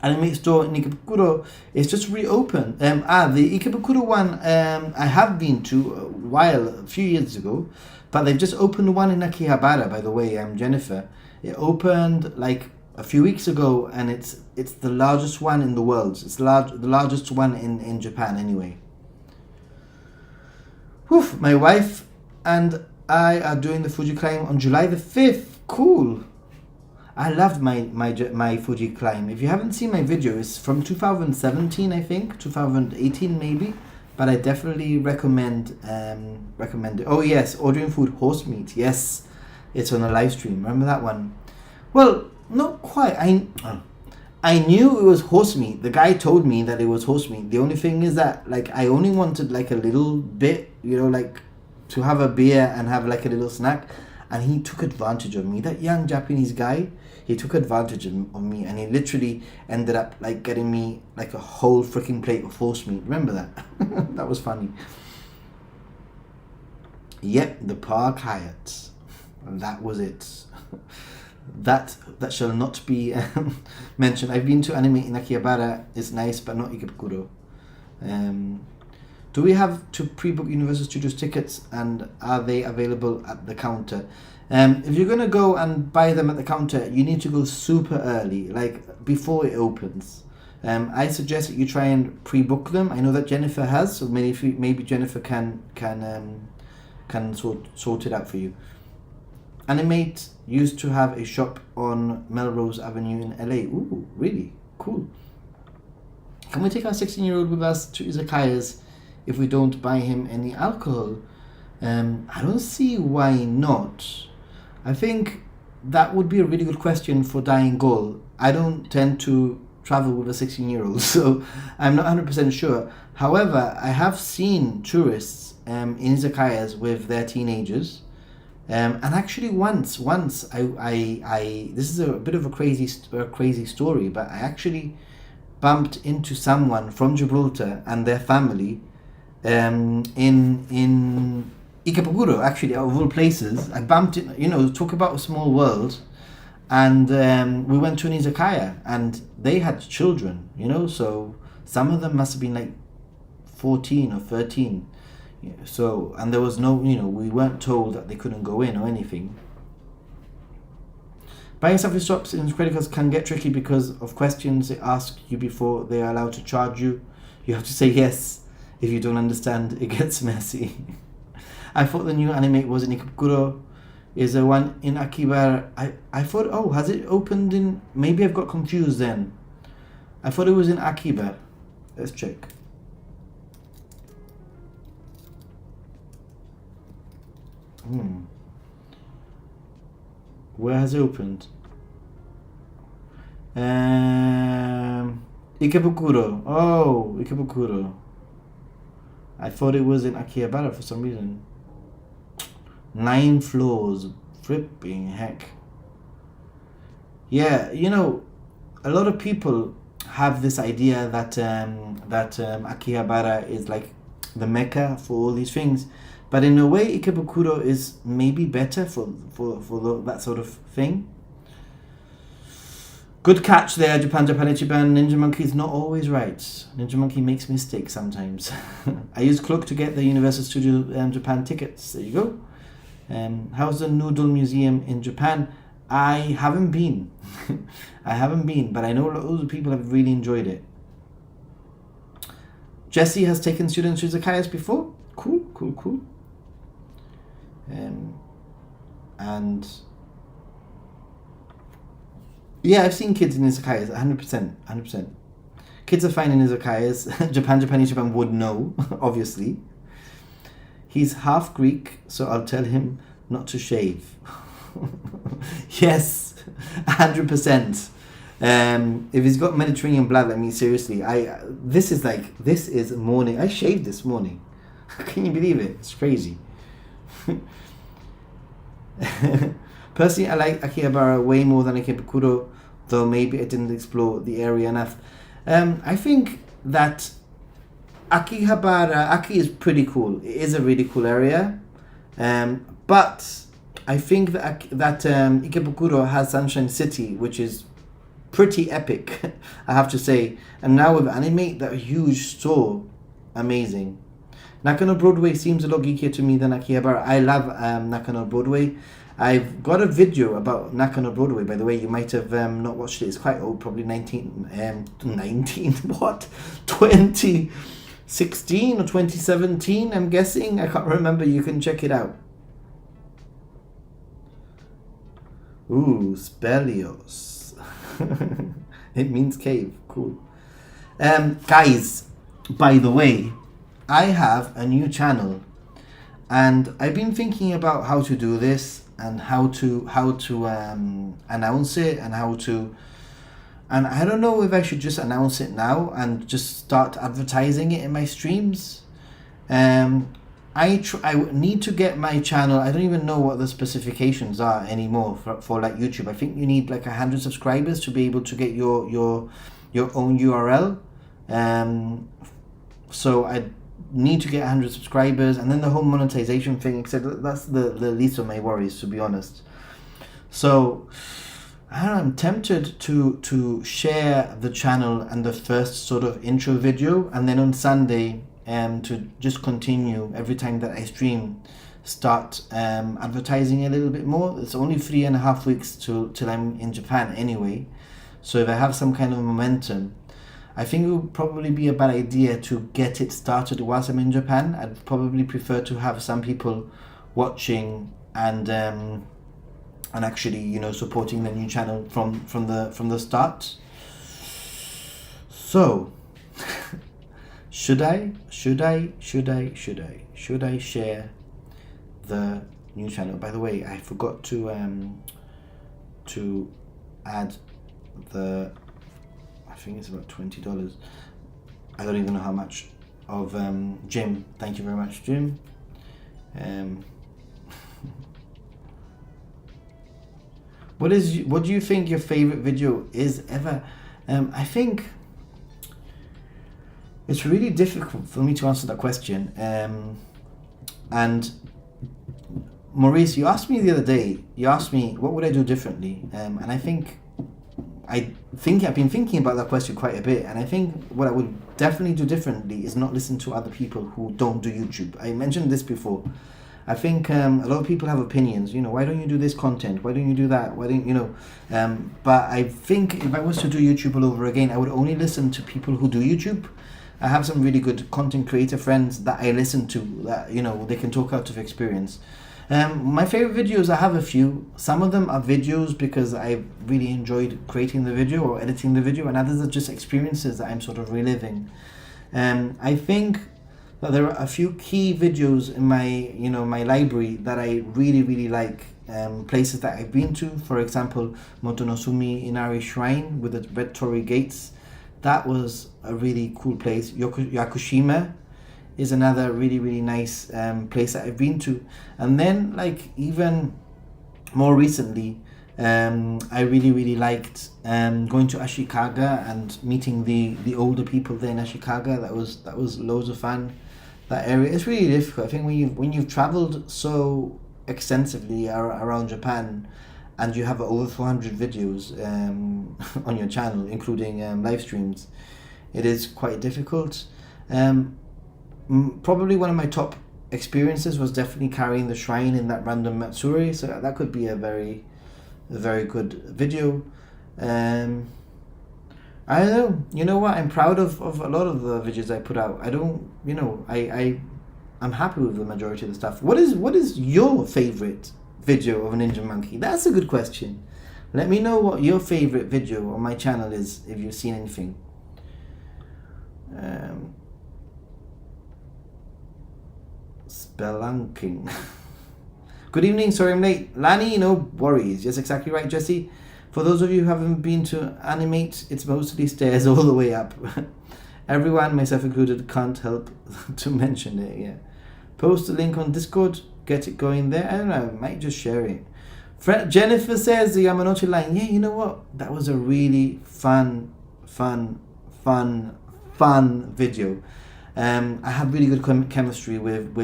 Anime store in Ikebukuro is just reopened. The Ikebukuro one I have been to a few years ago, but they've just opened one in Akihabara, by the way. Jennifer. It opened like a few weeks ago, and it's the largest one in the world. It's the largest one in Japan anyway. Whew, my wife and I are doing the Fuji climb on July the 5th. Cool. I loved my Fuji climb. If you haven't seen my video, it's from 2017, I think, 2018 maybe. But I definitely recommend it. Oh yes, ordering food, horse meat. Yes, it's on a live stream. Remember that one? Well, not quite. I knew it was horse meat. The guy told me that it was horse meat. The only thing is that like I only wanted like a little bit, you know, like to have a beer and have like a little snack, and he took advantage of me. That young Japanese guy, he took advantage of me, and he literally ended up like getting me like a whole freaking plate of horse meat. Remember that? That was funny. Yep, the Park Hyatt. And that was it. That shall not be mentioned. I've been to anime in Akihabara. It's nice, but not Ikebukuro. Do we have to pre-book Universal Studios tickets, and are they available at the counter? If you're gonna go and buy them at the counter, you need to go super early, like before it opens. I suggest that you try and pre-book them. I know that Jennifer has, so maybe Jennifer can sort it out for you. Animate used to have a shop on Melrose Avenue in LA. Ooh, really? Cool. Can we take our 16-year-old with us to izakayas if we don't buy him any alcohol? I don't see why not. I think that would be a really good question for Dying Goal. I don't tend to travel with a 16-year-old, so I'm not 100% sure. However, I have seen tourists in izakayas with their teenagers. And actually once I this is a bit of a crazy story, but I actually bumped into someone from Gibraltar and their family in Ikebukuro, actually, out of all places. I bumped it, you know, talk about a small world. And we went to an izakaya, and they had children, you know, so some of them must have been like 14 or 13. Yeah, so, and there was no, you know, we weren't told that they couldn't go in or anything. Buying stuff in shops and credit cards can get tricky because of questions they ask you before they are allowed to charge you. You have to say yes. If you don't understand, it gets messy. I thought the new anime was in Ikebukuro. Is there one in Akihabara? I thought, oh, has it opened in, maybe I've got confused then. I thought it was in Akihabara. Let's check. Where has it opened? Ikebukuro. Oh, Ikebukuro. I thought it was in Akihabara for some reason. 9 floors. Flipping heck. Yeah, you know, a lot of people have this idea that Akihabara is like the mecca for all these things. But in a way, Ikebukuro is maybe better for that sort of thing. Good catch there, Japan. Ninja Monkey is not always right. Ninja Monkey makes mistakes sometimes. I use Cloak to get the Universal Studio Japan tickets. There you go. How's the Noodle Museum in Japan? I haven't been. I haven't been, but I know loads of people have really enjoyed it. Jesse has taken students to izakayas before. Cool. And yeah, I've seen kids in izakayas, 100%. Kids are fine in izakayas. Japan would know, obviously. He's half Greek, so I'll tell him not to shave. Yes, 100%. If he's got Mediterranean blood, like me, seriously, this is morning. I shaved this morning. Can you believe it? It's crazy. Personally, I like Akihabara way more than Ikebukuro, though maybe I didn't explore the area enough. I think that Aki is pretty cool. It is a really cool area. But I think that Ikebukuro has Sunshine City, which is pretty epic, I have to say. And now with Animate, that huge store, amazing. Nakano Broadway seems a lot geekier to me than Akihabara. I love Nakano Broadway. I've got a video about Nakano Broadway, by the way. You might have not watched it. It's quite old, probably 2016 2016 or 2017, I'm guessing. I can't remember. You can check it out. Ooh, Spelios. It means cave. Cool. Guys, by the way, I have a new channel, and I've been thinking about how to do this and how to announce it and how to. And I don't know if I should just announce it now and just start advertising it in my streams. I need to get my channel. I don't even know what the specifications are anymore for like YouTube. I think you need like 100 subscribers to be able to get your own URL. So I need to get 100 subscribers, and then the whole monetization thing. Except that's the least of my worries, to be honest. So I'm tempted to share the channel and the first sort of intro video, and then on Sunday to just continue every time that I stream, start advertising a little bit more. It's only 3.5 weeks till I'm in Japan anyway, so if I have some kind of momentum, I think it would probably be a bad idea to get it started whilst I'm in Japan. I'd probably prefer to have some people watching and actually, you know, supporting the new channel from the start. So should I share the new channel? By the way, I forgot to add the, I think it's about $20. I don't even know how much of Jim. Thank you very much, Jim. What do you think your favorite video is ever? I think it's really difficult for me to answer that question. And Maurice, you asked me the other day. You asked me what would I do differently, and I think I've been thinking about that question quite a bit. And I think what I would definitely do differently is not listen to other people who don't do YouTube. I mentioned this before. I think a lot of people have opinions, you know, why don't you do this content? Why don't you do that? Why don't you know? But I think if I was to do YouTube all over again, I would only listen to people who do YouTube. I have some really good content creator friends that I listen to, that, you know, they can talk out of experience. My favorite videos, I have a few. Some of them are videos because I really enjoyed creating the video or editing the video, and others are just experiences that I'm sort of reliving. I think that there are a few key videos in my library that I really like. Places that I've been to, for example, Motonosumi Inari Shrine with the red torii gates. That was a really cool place. Yakushima is another really nice place that I've been to. And then, like, even more recently, I really liked going to Ashikaga and meeting the older people there in Ashikaga. That was loads of fun. That area, it's really difficult. I think when you've traveled so extensively around Japan, and you have over 400 videos on your channel, including live streams, it is quite difficult. Probably one of my top experiences was definitely carrying the shrine in that random Matsuri, so that could be a very good video. I don't know. You know what? I'm proud of a lot of the videos I put out. I don't, you know, I'm happy with the majority of the stuff. What is your favorite video of a Ninja Monkey? That's a good question. Let me know what your favorite video on my channel is, if you've seen anything. Spelunking. Good evening, sorry I'm late. Lani, no worries. Yes, exactly right, Jesse. For those of you who haven't been to Animate, it's mostly stairs all the way up. Everyone, myself included, can't help to mention it, yeah. Post the link on Discord, get it going there. I don't know, I might just share it. Jennifer says the Yamanote line. Yeah, you know what? That was a really fun video. I have really good chemistry with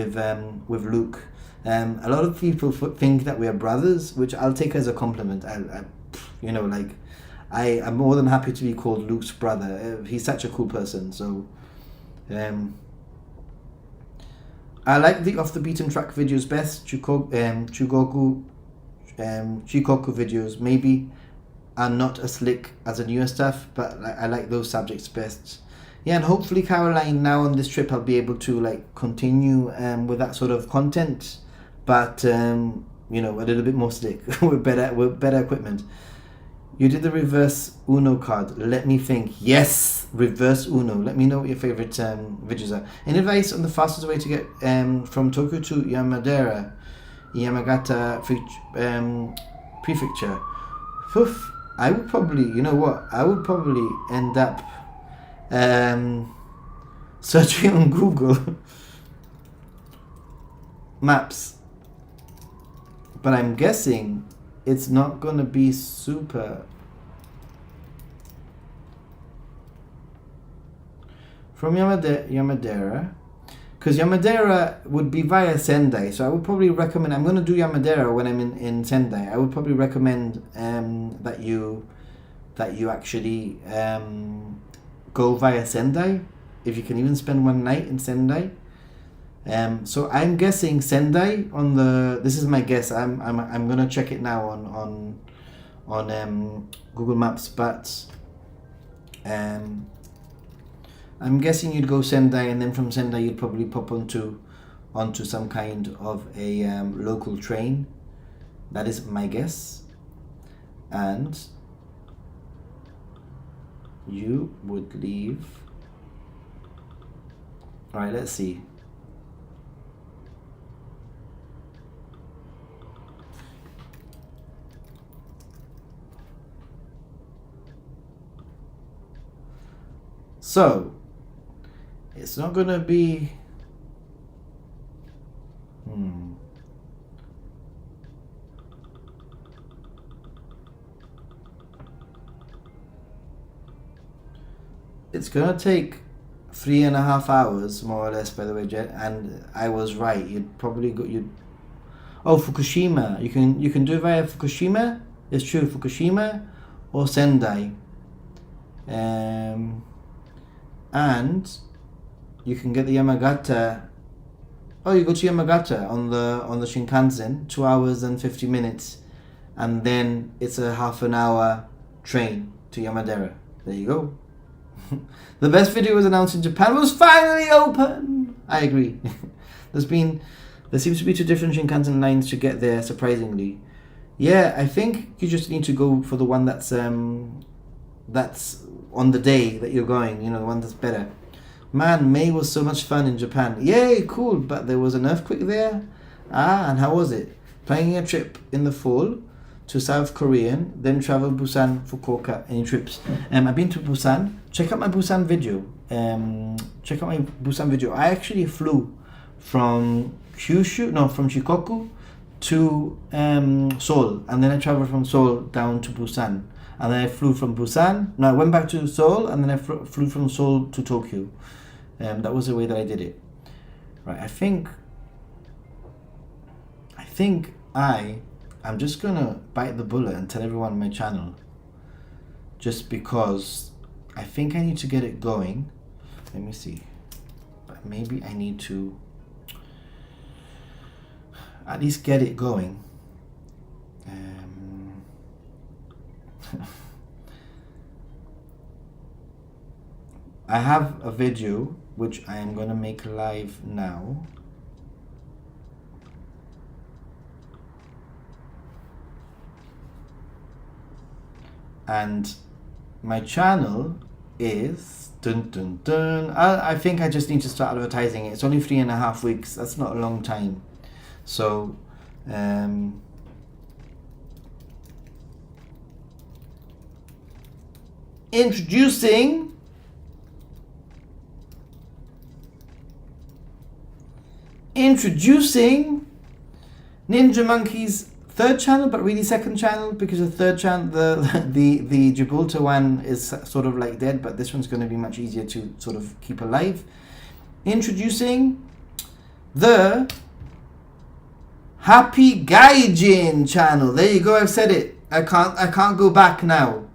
Luke. A lot of people think that we are brothers, which I'll take as a compliment. You know, like, I am more than happy to be called Luke's brother. He's such a cool person. So, I like the off the beaten track videos best. Chikoku videos maybe are not as slick as the newer stuff, but I like those subjects best. Yeah, and hopefully, Caroline, now on this trip I'll be able to like continue with that sort of content, but you know, a little bit more slick with better equipment. You did the reverse Uno card. Let me think. Yes, reverse Uno. Let me know what your favorite videos are. Any advice on the fastest way to get from Tokyo to Yamagata prefecture? Poof. I would probably, you know what? I would probably end up searching on Google Maps. But I'm guessing it's not gonna be super. From Yamadera, because Yamadera would be via Sendai, so I would probably recommend. I'm gonna do Yamadera when I'm in Sendai. I would probably recommend that you actually go via Sendai, if you can even spend one night in Sendai. So I'm guessing Sendai on the. This is my guess. I'm gonna check it now on Google Maps, but I'm guessing you'd go Sendai, and then from Sendai you'd probably pop onto some kind of a local train. That is my guess, and you would leave. All right, let's see. So, it's not going to be... It's going to take 3.5 hours, more or less, by the way, Jet. And I was right. You'd probably go... Oh, Fukushima. You can do it via Fukushima. It's true, Fukushima or Sendai. And you can get the Yamagata. Oh, you go to Yamagata on the Shinkansen, 2 hours and 50 minutes, and then it's a half an hour train to Yamadera. There you go. The best video was announced in Japan was finally open. I agree. There seems to be 2 different Shinkansen lines to get there, surprisingly. Yeah, I think you just need to go for the one that's on the day that you're going, you know, the one that's better. Man, May was so much fun in Japan. Yay, cool, but there was an earthquake there. And how was it? Planning a trip in the fall to South Korean, then travel Busan, Fukuoka. Any trips? I've been to Busan. Check out my Busan video. I actually flew from Shikoku to Seoul, and then I traveled from Seoul down to Busan. And then I flew from Busan. No, I went back to Seoul, and then I flew from Seoul to Tokyo. That was the way that I did it. Right, I think I'm just gonna bite the bullet and tell everyone on my channel. Just because I think I need to get it going. Let me see. But maybe I need to at least get it going. I have a video which I am going to make live now. And my channel is I think I just need to start advertising it. It's only 3.5 weeks. That's not a long time. So introducing Ninja Monkey's 3rd channel, but really 2nd channel, because the 3rd channel, the Gibraltar one is sort of like dead, but this one's going to be much easier to sort of keep alive. Introducing the Happy Gaijin channel. There you go, I've said it. I can't go back now.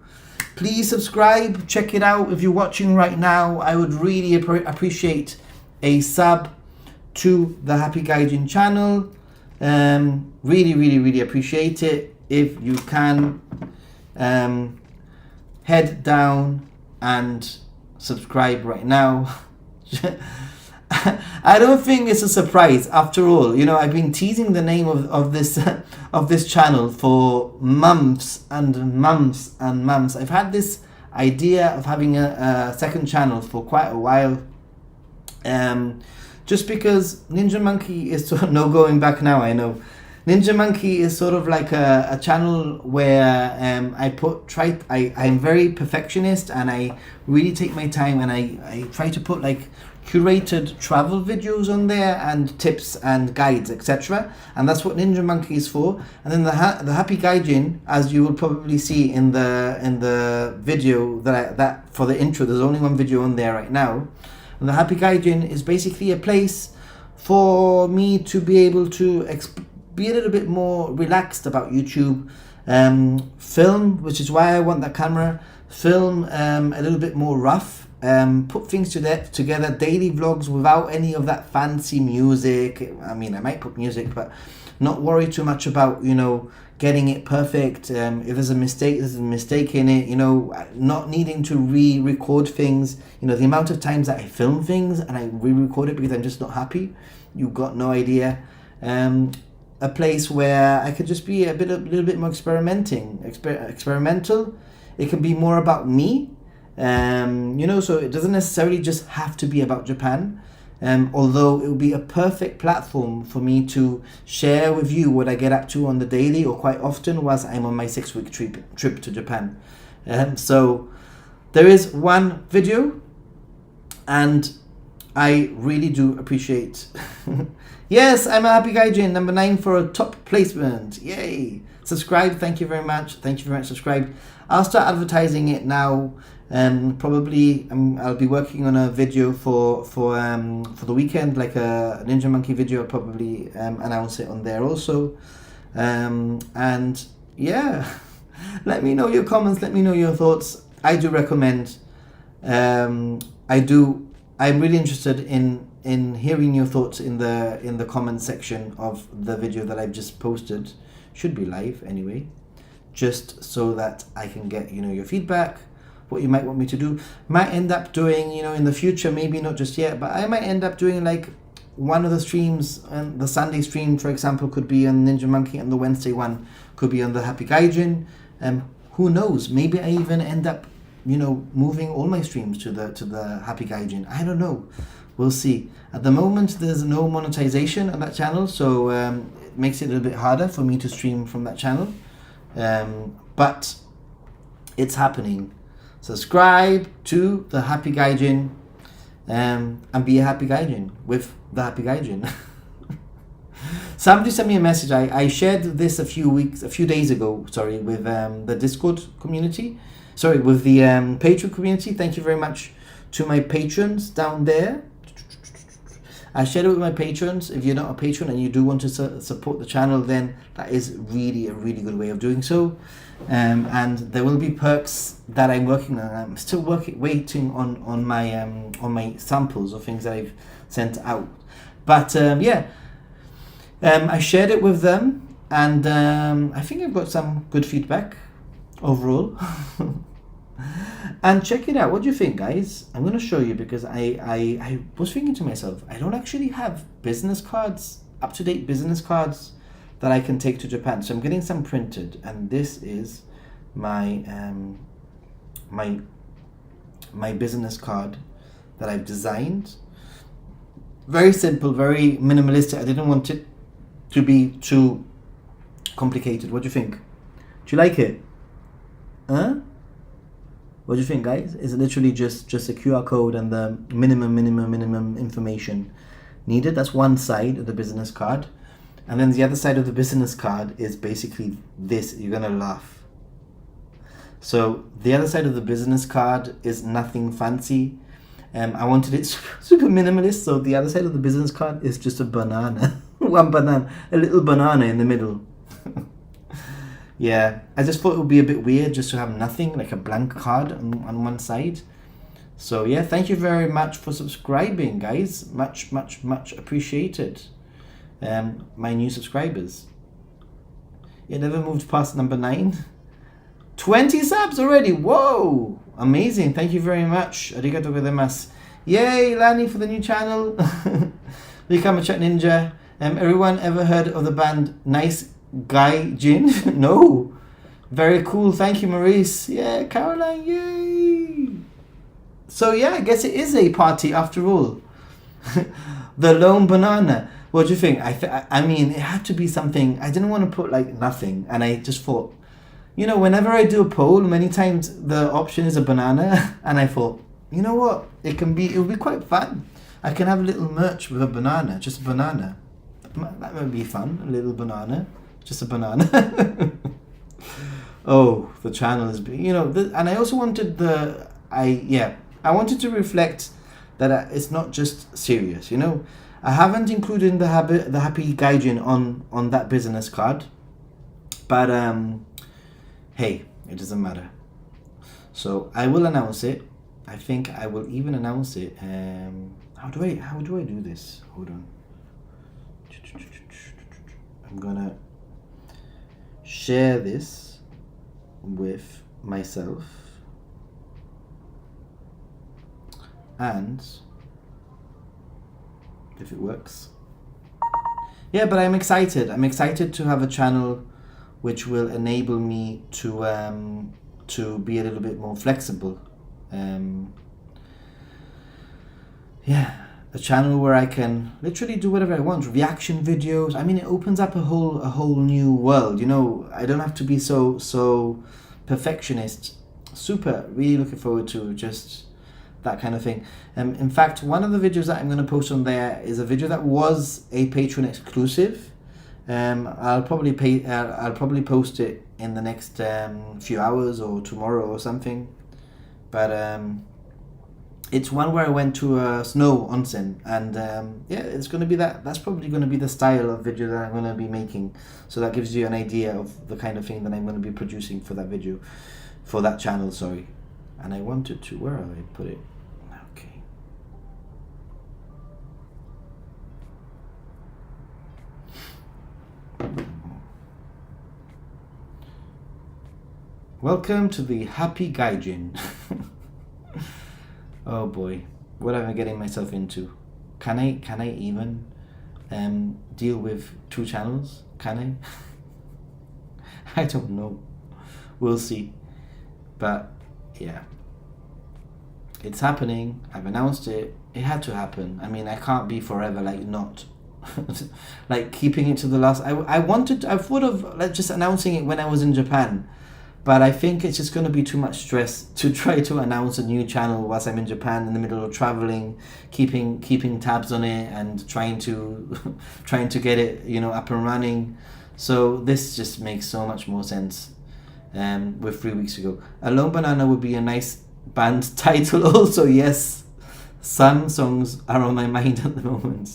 Please subscribe, check it out. If you're watching right now, I would really appreciate a sub to the Happy Gaijin channel. Really appreciate it. If you can head down and subscribe right now. I don't think it's a surprise after all. You know, I've been teasing the name of this of this channel for months and months and months. I've had this idea of having a second channel for quite a while. Just because Ninja Monkey is sort of no going back now, I know. Ninja Monkey is sort of like a channel where I'm very perfectionist, and I really take my time, and I try to put like curated travel videos on there and tips and guides, etc. And that's what Ninja Monkey is for. And then the Happy Gaijin, as you will probably see in the video that for the intro, there's only one video on there right now. And the Happy Gaijin is basically a place for me to be able to be a little bit more relaxed about YouTube, film, which is why I want that camera, film a little bit more rough, put things together, daily vlogs without any of that fancy music. I mean, I might put music, but not worry too much about, you know, getting it perfect. If there's a mistake in it, you know, not needing to re-record things. You know, the amount of times that I film things and I re-record it because I'm just not happy, you've got no idea. A place where I could just be a little bit more experimental. It can be more about me, you know, so it doesn't necessarily just have to be about Japan. Although it would be a perfect platform for me to share with you what I get up to on the daily, or quite often whilst I'm on my 6-week trip to Japan. So there is one video, and I really do appreciate. Yes, I'm a Happy Gaijin, number 9 for a top placement. Yay! Subscribe, thank you very much. Thank you very much, subscribe. I'll start advertising it now. Probably I'll be working on a video for the weekend, like a Ninja Monkey video. I'll probably announce it on there also. And yeah, let me know your comments, let me know your thoughts. I do recommend, I'm really interested in hearing your thoughts in the comment section of the video that I've just posted. Should be live anyway, just so that I can get, you know, your feedback, what you might want me to do. Might end up doing, you know, in the future, maybe not just yet, but I might end up doing like one of the streams, and the Sunday stream, for example, could be on Ninja Monkey, and the Wednesday one could be on the Happy Gaijin. Who knows? Maybe I even end up, you know, moving all my streams to the Happy Gaijin. I don't know. We'll see. At the moment, there's no monetization on that channel, so it makes it a little bit harder for me to stream from that channel. But it's happening. Subscribe to the Happy Gaijin, and be a Happy Gaijin with the Happy Gaijin. Somebody sent me a message. I shared this a few days ago, sorry, with the Discord community. Sorry, with the Patreon community. Thank you very much to my patrons down there. I shared it with my patrons. If you're not a patron and you do want to support the channel, then that is really a really good way of doing so. And there will be perks that I'm working on. I'm still waiting on my samples of things that I've sent out. But yeah, I shared it with them, and I think I've got some good feedback overall. And check it out. What do you think, guys? I'm going to show you, because I was thinking to myself, I don't actually have business cards, up-to-date business cards that I can take to Japan. So I'm getting some printed, and this is my my business card that I've designed. Very simple, very minimalistic. I didn't want it to be too complicated. What do you think? Do you like it? Huh? What do you think, guys? It's literally just a QR code and the minimum information needed. That's one side of the business card. And then the other side of the business card is basically this. You're going to laugh. So the other side of the business card is nothing fancy. I wanted it super minimalist. So the other side of the business card is just a banana. One banana. A little banana in the middle. Yeah, I just thought it would be a bit weird just to have nothing, like a blank card on one side. So yeah, thank you very much for subscribing, guys. Much appreciated. My new subscribers. It never moved past number 9. 20 subs already. Whoa! Amazing. Thank you very much. Arigatou gozaimasu. Yay, Lani, for the new channel. Become a chat ninja. Everyone ever heard of the band Nice Guy Jin? No. Very cool. Thank you, Maurice. Yeah, Caroline. Yay. So yeah, I guess it is a party after all. The lone banana. What do you think? I mean, it had to be something. I didn't want to put like nothing, and I just thought, you know, whenever I do a poll, many times the option is a banana, and I thought, you know what? It will be quite fun. I can have a little merch with a banana, just a banana. That might be fun. A little banana, just a banana. Oh, the channel is, you know, and I also wanted I wanted to reflect that it's not just serious, you know. I haven't included the happy gaijin on that business card, but hey, it doesn't matter. So I will announce it. I think I will even announce it. How do I do this? Hold on. I'm gonna share this with myself, and if it works, yeah. But I'm excited. I'm excited to have a channel which will enable me to be a little bit more flexible. Yeah, a channel where I can literally do whatever I want. Reaction videos. I mean, it opens up a whole new world. You know, I don't have to be so perfectionist. Super. Really looking forward to just that kind of thing. In fact, one of the videos that I'm going to post on there is a video that was a Patreon exclusive. I'll probably post it in the next few hours or tomorrow or something. But it's one where I went to a snow onsen, and yeah, it's going to be that's probably going to be the style of video that I'm going to be making. So that gives you an idea of the kind of thing that I'm going to be producing for that video, for that channel, sorry. And I wanted to, where have I put it? Okay. Welcome to the Happy Gaijin. Oh boy, what am I getting myself into? Can I even deal with 2 channels? Can I? I don't know. We'll see. But yeah, it's happening. I've announced it. It had to happen. I mean, I can't be forever like not like keeping it to the last. I thought of like just announcing it when I was in Japan. But I think it's just going to be too much stress to try to announce a new channel whilst I'm in Japan in the middle of traveling, keeping tabs on it and trying to get it, you know, up and running. So this just makes so much more sense. With 3 weeks ago, Alone Banana would be a nice band title. Also, yes, some songs are on my mind at the moment.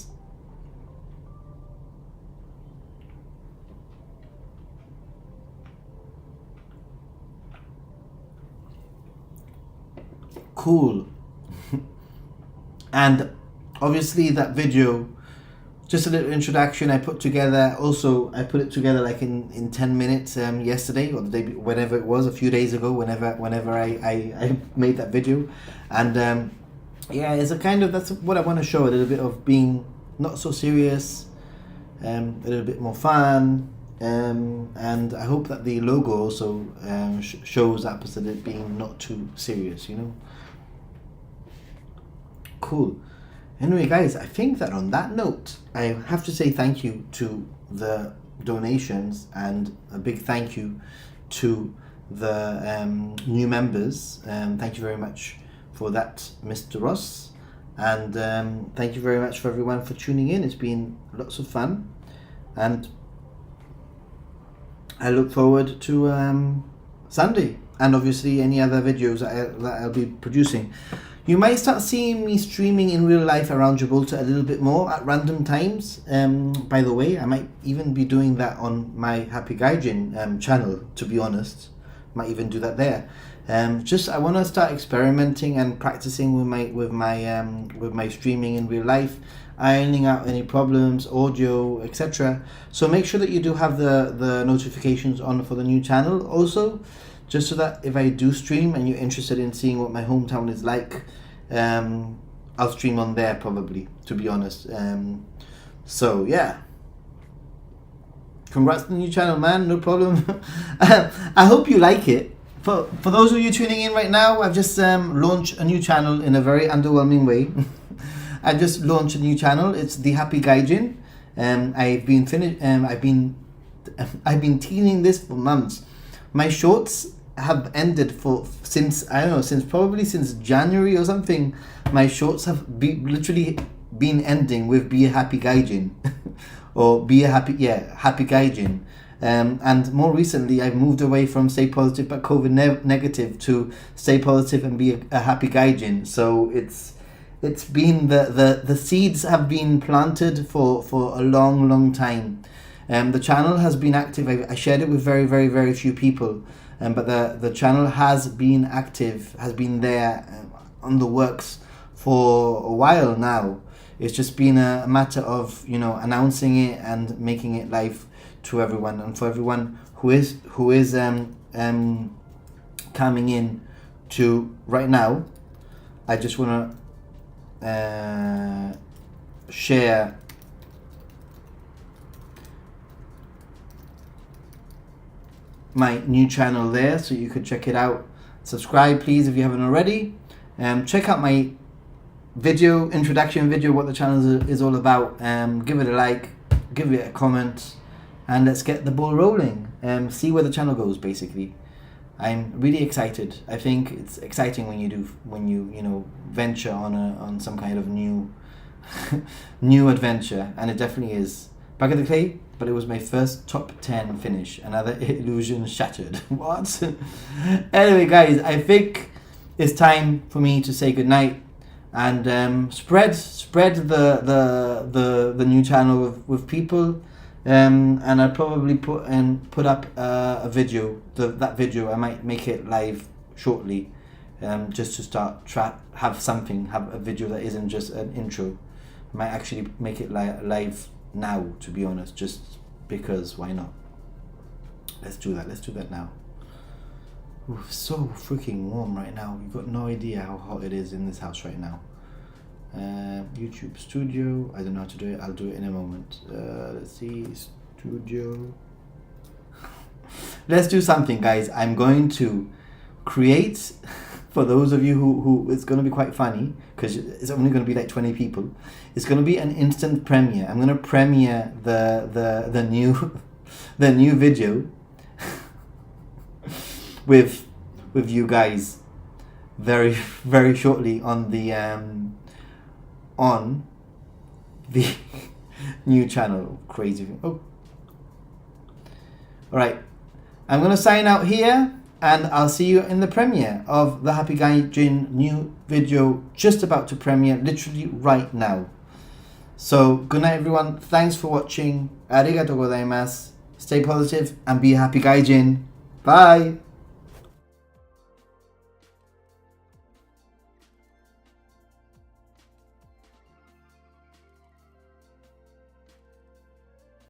Cool. And obviously that video, just a little introduction I put together. Also, I put it together like in 10 minutes yesterday or the day, whenever it was, a few days ago, whenever I made that video. And yeah, it's a kind of, that's what I want to show, a little bit of being not so serious, a little bit more fun. And I hope that the logo also shows that opposite it being not too serious, you know. Cool. Anyway, guys, I think that on that note, I have to say thank you to the donations and a big thank you to the new members. Thank you very much for that, Mr. Ross. And thank you very much for everyone for tuning in. It's been lots of fun. And I look forward to Sunday and obviously any other videos that I'll be producing. You might start seeing me streaming in real life around Gibraltar a little bit more at random times. By the way, I might even be doing that on my Happy Gaijin channel, to be honest. Might even do that there. I want to start experimenting and practicing with my streaming in real life, ironing out any problems, audio, etc. So make sure that you do have the notifications on for the new channel. Also, just so that if I do stream and you're interested in seeing what my hometown is like, I'll stream on there probably, to be honest. So yeah, congrats on the new channel, man. No problem. I hope you like it. For those of you tuning in right now, I've just launched a new channel in a very underwhelming way. I just launched a new channel. It's the Happy Gaijin. I've been teasing this for months. My shorts have ended since January or something. My shorts have literally been ending with "Be a Happy Gaijin" or Happy Gaijin. And more recently, I've moved away from "Stay Positive but COVID Negative" to "Stay Positive and Be a Happy Gaijin." So it's been the seeds have been planted for a long time. The channel has been active. I shared it with very few people, but the channel has been active, has been there on the works for a while now. It's just been a matter of announcing it and making it live to everyone. And for everyone who is coming in to right now, I just want to share my new channel there, so you could check it out. Subscribe please if you haven't already. Check out my introduction video, what the channel is all about. Give it a like, give it a comment, and let's get the ball rolling. See where the channel goes. Basically, I'm really excited. I think it's exciting when you venture on some kind of new new adventure, and it definitely is. Back at the clay, but it was my first top 10 finish. Another illusion shattered. What? Anyway, guys, I think it's time for me to say goodnight and spread the new channel with people. And I'll probably put up a video. That video I might make it live shortly, just to start have a video that isn't just an intro. I might actually make it live now, to be honest, just because why not. Let's do that now. Ooh, so freaking warm right now. You've got no idea how hot it is in this house right now. YouTube studio, I don't know how to do it. I'll do it in a moment. Let's see, studio. Let's do something, guys. I'm going to create, for those of you who it's going to be quite funny, because it's only going to be like 20 people. It's going to be an instant premiere. I'm going to premiere the new the new video with you guys very shortly on the new channel. Crazy. Oh, all right. I'm going to sign out here, and I'll see you in the premiere of the Happy Gaijin new video, just about to premiere literally right now. So good night, everyone. Thanks for watching. Arigatou gozaimasu. Stay positive and be a happy gaijin. Bye.